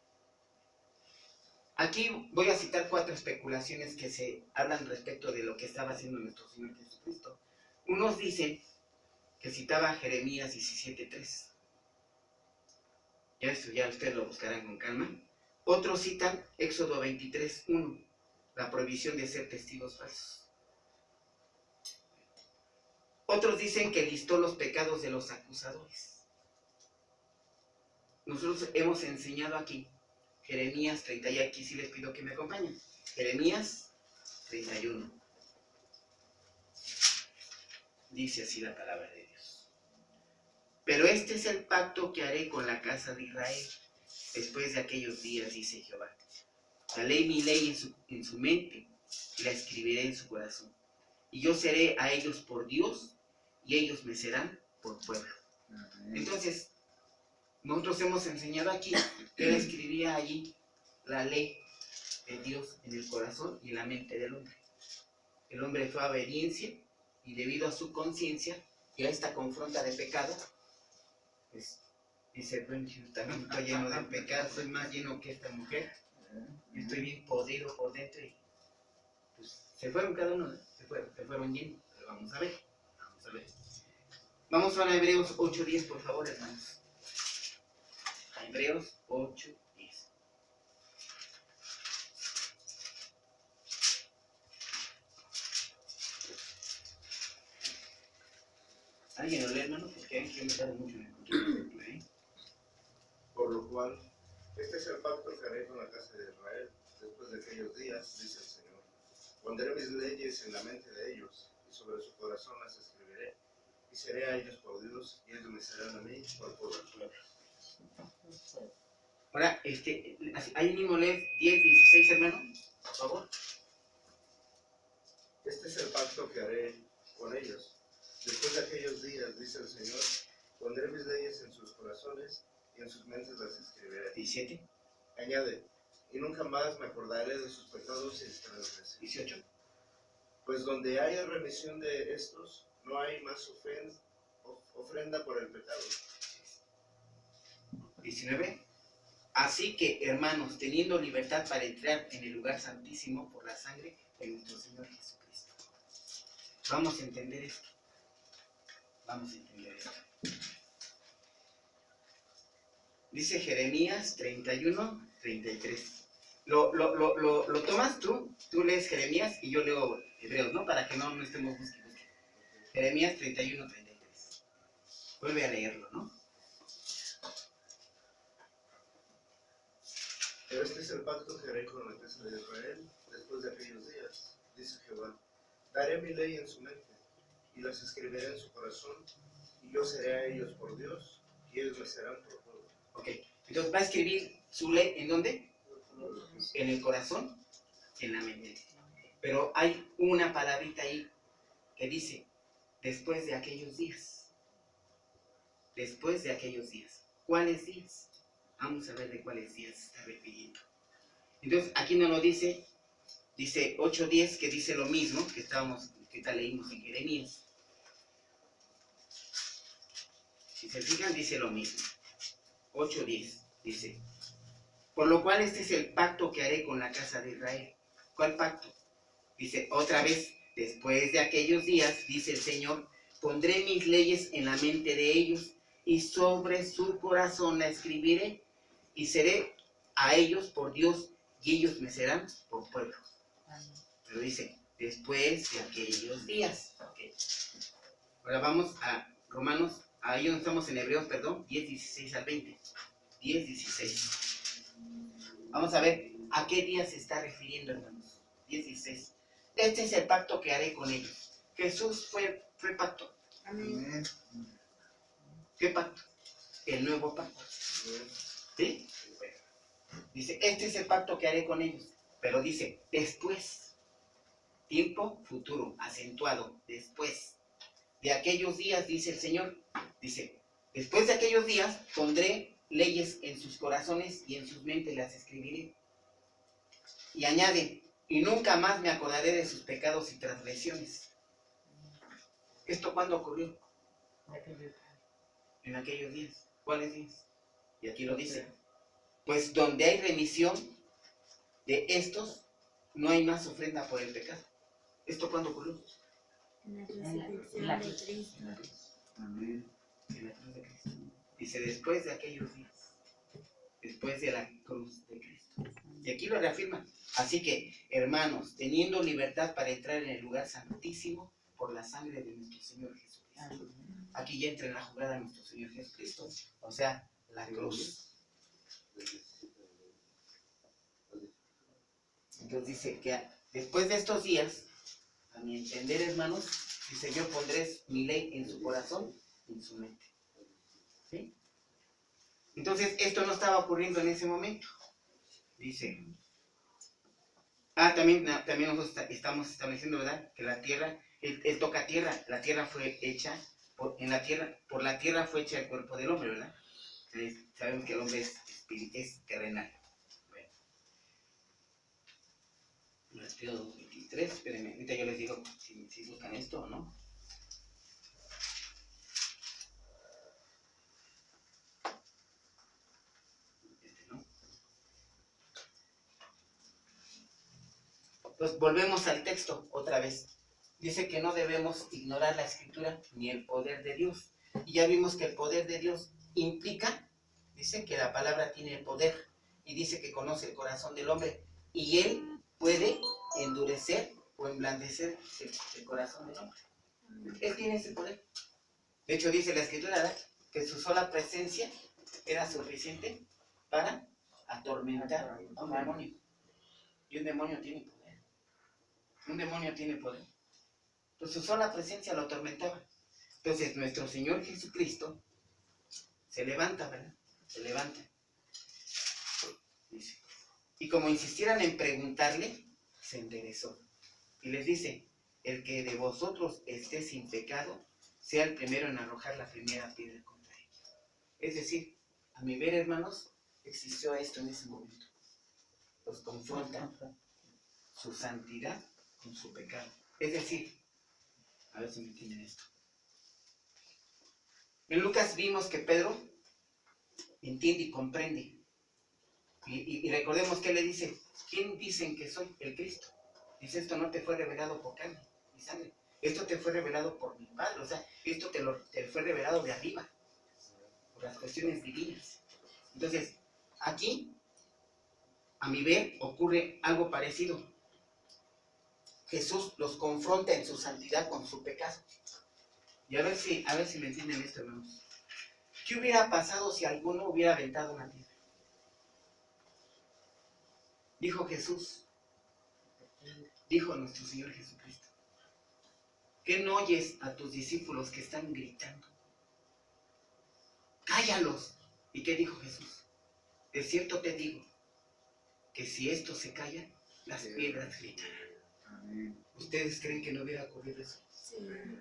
B: Aquí voy a citar 4 especulaciones que se hablan respecto de lo que estaba haciendo nuestro Señor Jesucristo. Unos dicen que citaba Jeremías 17:3. Ya ustedes lo buscarán con calma. Otros citan Éxodo 23:1, la prohibición de ser testigos falsos. Otros dicen que listó los pecados de los acusadores. Nosotros hemos enseñado aquí Jeremías 30, y aquí sí les pido que me acompañen. Jeremías 31. Dice así la palabra de Dios. Pero este es el pacto que haré con la casa de Israel después de aquellos días, dice Jehová. Haré mi ley en su mente y la escribiré en su corazón. Y yo seré a ellos por Dios y ellos me serán por pueblo. Entonces, nosotros hemos enseñado aquí que él escribía allí la ley de Dios en el corazón y en la mente del hombre. El hombre fue a obediencia y debido a su conciencia y a esta confronta de pecado, pues dice, bueno, yo también estoy lleno de pecado, soy más lleno que esta mujer, yo estoy bien podrido por dentro y pues se fueron cada uno, ¿no? se fueron llenos, pero vamos a ver. Vamos a Hebreos 8:10, por favor, hermanos. A Hebreos 8:10. ¿Alguien lo lee, hermano? Porque hay que me tarda mucho en encontrar el versículo, ¿eh?
C: pacto que haré con la casa de Israel después de aquellos días, dice el Señor. Pondré mis leyes en la mente de ellos, y sobre su corazón las escribiré. Y seré a ellos por Dios, y ellos me serán a mí por pueblo.
B: Ahora, ahí mismo lees 10, 16, hermano, por favor.
C: Este es el pacto que haré con ellos. Después de aquellos días, dice el Señor, pondré mis leyes en sus corazones y en sus mentes las escribiré.
B: 17,
C: Añade, y nunca más me acordaré de sus pecados y transgresiones.
B: 18,
C: Pues donde haya remisión de estos, no hay más ofrenda por el pecado.
B: 19. Así que, hermanos, teniendo libertad para entrar en el lugar santísimo por la sangre de nuestro Señor Jesucristo. Vamos a entender esto. Vamos a entender esto. Dice Jeremías 31, 33. ¿Lo tomas tú? Tú lees Jeremías y yo leo Hebreos, ¿no? Para que no estemos buscando. Jeremías 31, 33. Vuelve a leerlo, ¿no?
C: Pero este es el pacto que haré con la casa de Israel después de aquellos días, dice Jehová. Daré mi ley en su mente y las escribiré en su corazón, y yo seré a ellos por Dios, y ellos me serán por pueblo.
B: Ok. Entonces va a escribir su ley, ¿en dónde? En el corazón, en la mente. Pero hay una palabrita ahí que dice, después de aquellos días. Después de aquellos días. ¿Cuáles días? Vamos a ver de cuáles días se está refiriendo. Entonces, aquí no lo dice, dice 8:10, que dice lo mismo que leímos en Jeremías. Si se fijan, dice lo mismo. 8:10, dice, por lo cual este es el pacto que haré con la casa de Israel. ¿Cuál pacto? Dice, otra vez, después de aquellos días, dice el Señor, pondré mis leyes en la mente de ellos, y sobre su corazón la escribiré, y seré a ellos por Dios, y ellos me serán por pueblo. Pero dice, después de aquellos días. Okay. Ahora vamos a Romanos, ahí donde estamos en Hebreos, 10, 16 al 20. 10, 16. Vamos a ver a qué día se está refiriendo, hermanos. 10, 16. Este es el pacto que haré con ellos. Jesús fue pacto.
E: Amén.
B: ¿Qué pacto? El nuevo pacto. ¿Sí? Dice, este es el pacto que haré con ellos. Pero dice, después. Tiempo futuro, acentuado, después. De aquellos días, dice el Señor. Dice, después de aquellos días pondré leyes en sus corazones y en sus mentes las escribiré. Y añade, y nunca más me acordaré de sus pecados y transgresiones. ¿Esto cuándo ocurrió? En aquellos días. ¿Cuáles días? Y aquí lo dice. Pues donde hay remisión de estos, no hay más ofrenda por el pecado. ¿Esto cuándo ocurrió?
E: En la crucifixión de Cristo.
B: Amén. En la cruz de Cristo. Dice, después de aquellos días. Después de la cruz de Cristo. Y aquí lo reafirma. Así que, hermanos, teniendo libertad para entrar en el lugar santísimo por la sangre de nuestro Señor Jesucristo. Aquí ya entra en la jugada nuestro Señor Jesucristo. O sea, la cruz. Entonces dice que después de estos días, a mi entender, hermanos, dice, yo pondré mi ley en su corazón y en su mente. ¿Sí? Entonces, esto no estaba ocurriendo en ese momento. Dice, también nosotros estamos estableciendo, ¿verdad? Que la tierra, él toca tierra, la tierra fue hecha, por la tierra fue hecha el cuerpo del hombre, ¿verdad? Entonces, sabemos que el hombre es terrenal. Bueno. Mateo 23, espérenme, ahorita yo les digo si buscan esto o no. ¿No? Pues volvemos al texto otra vez. Dice que no debemos ignorar la escritura ni el poder de Dios. Y ya vimos que el poder de Dios implica, dice que la palabra tiene poder. Y dice que conoce el corazón del hombre. Y él puede endurecer o emblandecer el corazón del hombre. Él tiene ese poder. De hecho, dice la escritura, ¿verdad?, que su sola presencia era suficiente para atormentar a un demonio. Y un demonio tiene poder. Un demonio tiene poder. Entonces su sola presencia lo atormentaba. Entonces nuestro Señor Jesucristo se levanta, ¿verdad? Se levanta. Dice. Y como insistieran en preguntarle, se enderezó. Y les dice, el que de vosotros esté sin pecado, sea el primero en arrojar la primera piedra contra ella. Es decir, a mi ver, hermanos, existió esto en ese momento. Los confronta su santidad con su pecado. Es decir, a ver si me entienden esto. En Lucas vimos que Pedro entiende y comprende. Y recordemos que él le dice, ¿quién dicen que soy? El Cristo. Dice, esto no te fue revelado por carne y sangre. Esto te fue revelado por mi Padre. O sea, esto te fue revelado de arriba. Por las cuestiones divinas. Entonces, aquí, a mi ver, ocurre algo parecido. Jesús los confronta en su santidad con su pecado. Y a ver si me entienden esto, hermanos. ¿Qué hubiera pasado si alguno hubiera aventado una piedra? Dijo Jesús, dijo nuestro Señor Jesucristo, ¿qué no oyes a tus discípulos que están gritando? ¡Cállalos! ¿Y qué dijo Jesús? De cierto te digo, que si esto se calla, las piedras gritarán. ¿Ustedes creen que no hubiera ocurrido eso?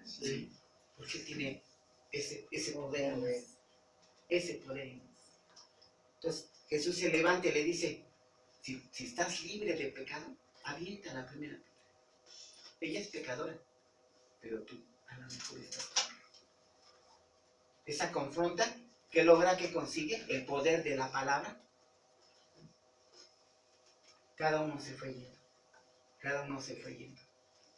B: Sí. Porque tiene ese poder, ese poder. Entonces Jesús se levanta y le dice, si estás libre de pecado, avienta la primera piedra. Ella es pecadora, pero tú a lo mejor estás conmigo. Esa confronta, ¿qué logra? ¿Qué consigue? El poder de la palabra. Cada uno se fue yendo. Cada uno se fue yendo.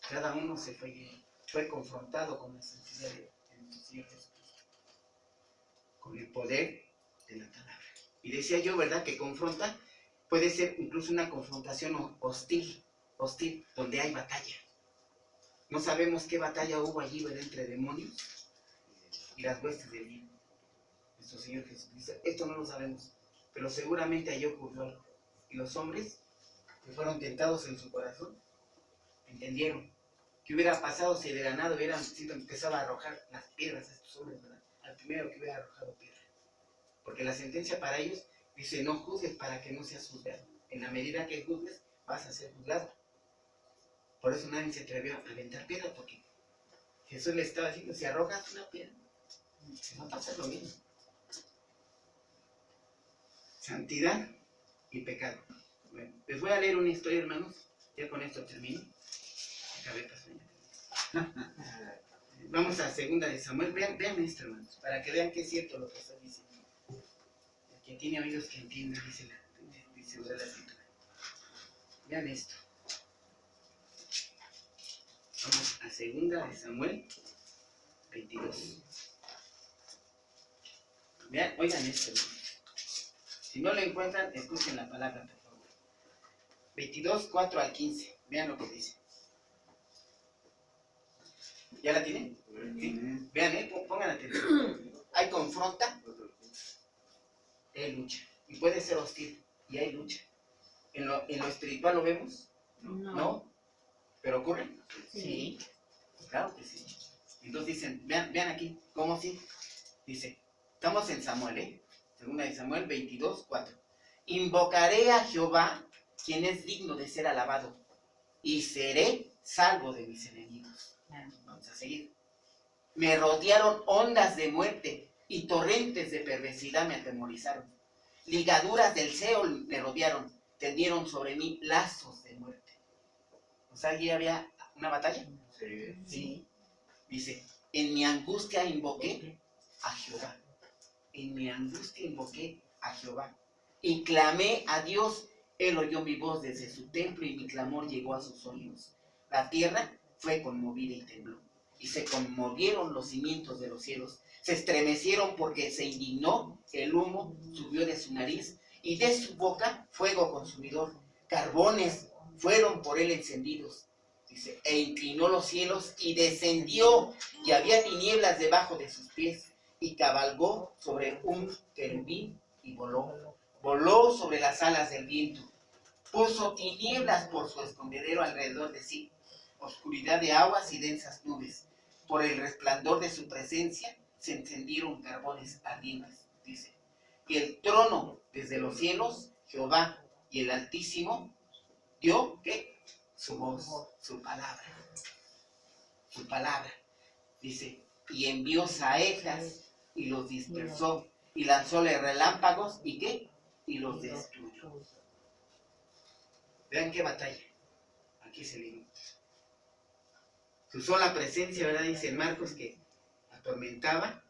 B: Cada uno se fue yendo. Fue confrontado con la santidad de nuestro Señor Jesucristo. Con el poder de la palabra. Y decía yo, ¿verdad? Que confronta puede ser incluso una confrontación hostil, donde hay batalla. No sabemos qué batalla hubo allí, ¿verdad? Entre demonios y las huestes del bien. Nuestro Señor Jesucristo. Esto no lo sabemos, pero seguramente allí ocurrió algo. Y los hombres que fueron tentados en su corazón entendieron qué hubiera pasado si de ganado hubieran sido empezado a arrojar las piedras a estos hombres, ¿verdad? Al primero que hubiera arrojado piedra. Porque la sentencia para ellos dice, no juzgues para que no seas juzgado. En la medida que juzgues, vas a ser juzgado. Por eso nadie se atrevió a aventar piedra, porque Jesús le estaba diciendo, si arrojas una piedra, va a pasar lo mismo. Santidad y pecado. Bueno, les voy a leer una historia, hermanos. Ya con esto termino. Vamos a 2 de Samuel. Vean esto, hermanos, para que vean que es cierto lo que estoy diciendo. El que tiene oídos que entienda, dice la escritura. Vean esto. Vamos a 2 de Samuel 22. Vean, oigan esto, hermanos. Si no lo encuentran, escuchen la palabra, por favor. 22, 4 al 15. Vean lo que dice. ¿Ya la tienen? ¿Sí? Vean, pongan atención. Hay confronta, hay lucha. Y puede ser hostil, y hay lucha. ¿En lo espiritual lo vemos? ¿No? ¿Pero ocurre? Sí. Claro que sí. Entonces dicen, vean aquí, ¿cómo sí? Dice, estamos en Samuel, 2 de Samuel 22, 4. Invocaré a Jehová, quien es digno de ser alabado, y seré salvo de mis enemigos. Vamos a seguir. Me rodearon ondas de muerte y torrentes de perversidad me atemorizaron. Ligaduras del Seol me rodearon, tendieron sobre mí lazos de muerte. O sea, allí había una batalla. Sí. Dice, en mi angustia invoqué a Jehová. En mi angustia invoqué a Jehová. Y clamé a Dios. Él oyó mi voz desde su templo y mi clamor llegó a sus oídos. La tierra fue conmovida y tembló. Y se conmovieron los cimientos de los cielos. Se estremecieron porque se indignó. El humo subió de su nariz y de su boca fuego consumidor. Carbones fueron por él encendidos. Dice, e inclinó los cielos y descendió, y había tinieblas debajo de sus pies, y cabalgó sobre un querubín y voló. voló sobre las alas del viento, puso tinieblas por su escondedero alrededor de sí, oscuridad de aguas y densas nubes. Por el resplandor de su presencia se encendieron carbones ardientes, dice. Y el trono desde los cielos, Jehová y el Altísimo, dio, ¿qué? Su voz, su palabra, dice, y envió saetas y los dispersó, y lanzóle relámpagos, ¿y qué? Y los destruyó. Vean qué batalla. Aquí se libró. Su sola presencia, ¿verdad? Dice en Marcos que atormentaba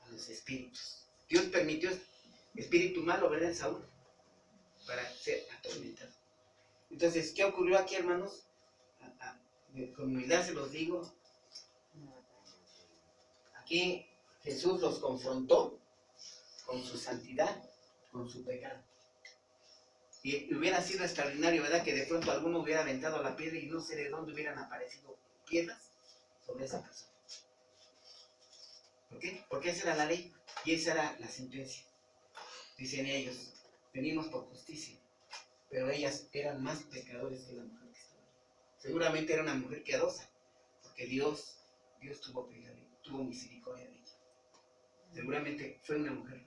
B: a los espíritus. Dios permitió espíritu malo, ¿verdad? En Saúl, para ser atormentado. Entonces, ¿qué ocurrió aquí, hermanos? Con humildad se los digo. Aquí Jesús los confrontó con su santidad, con su pecado. Y hubiera sido extraordinario, ¿verdad? Que de pronto alguno hubiera aventado la piedra y no sé de dónde hubieran aparecido piedras sobre esa persona. ¿Por qué? Porque esa era la ley y esa era la sentencia. Dicen ellos, venimos por justicia, pero ellas eran más pecadores que la mujer que estaba ahí. Seguramente era una mujer piadosa, porque Dios tuvo misericordia de ella. Seguramente fue una mujer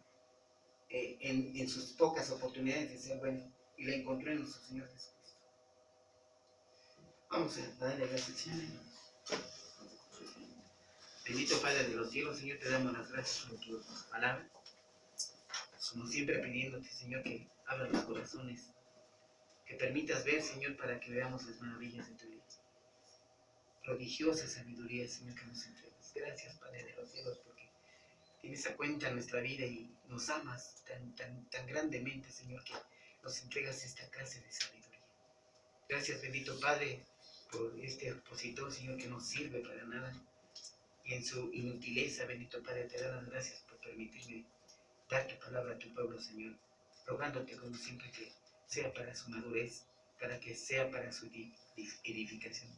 B: en sus pocas oportunidades de ser buena, y la encontró en nuestro Señor Jesucristo. Vamos a darle gracias, Señor. Bendito Padre de los cielos, Señor, te damos las gracias por tu palabra. Como siempre pidiéndote, Señor, que abra los corazones, que permitas ver, Señor, para que veamos las maravillas de tu vida. Prodigiosa sabiduría, Señor, que nos entregas. Gracias, Padre de los cielos, porque tienes a cuenta nuestra vida y nos amas tan grandemente, Señor, que nos entregas esta clase de sabiduría. Gracias, bendito Padre, por este opositor, Señor, que no sirve para nada. Y en su inutileza, bendito Padre, te doy las gracias por permitirme dar tu palabra a tu pueblo, Señor, rogándote como siempre que sea para su madurez, para que sea para su edificación.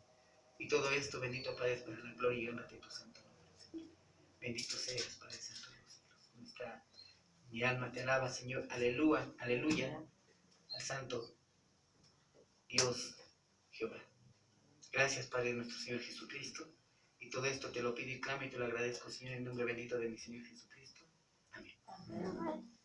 B: Y todo esto, bendito Padre, es para la gloria y honra de tu santo nombre, Señor. Bendito seas, Padre Santo de los cielos. Mi alma te alaba, Señor. Aleluya, aleluya, al santo Dios Jehová. Gracias, Padre nuestro Señor Jesucristo. Y todo esto te lo pido y clamo y te lo agradezco, Señor, en nombre bendito de mi Señor Jesucristo. Amén.
E: Amén.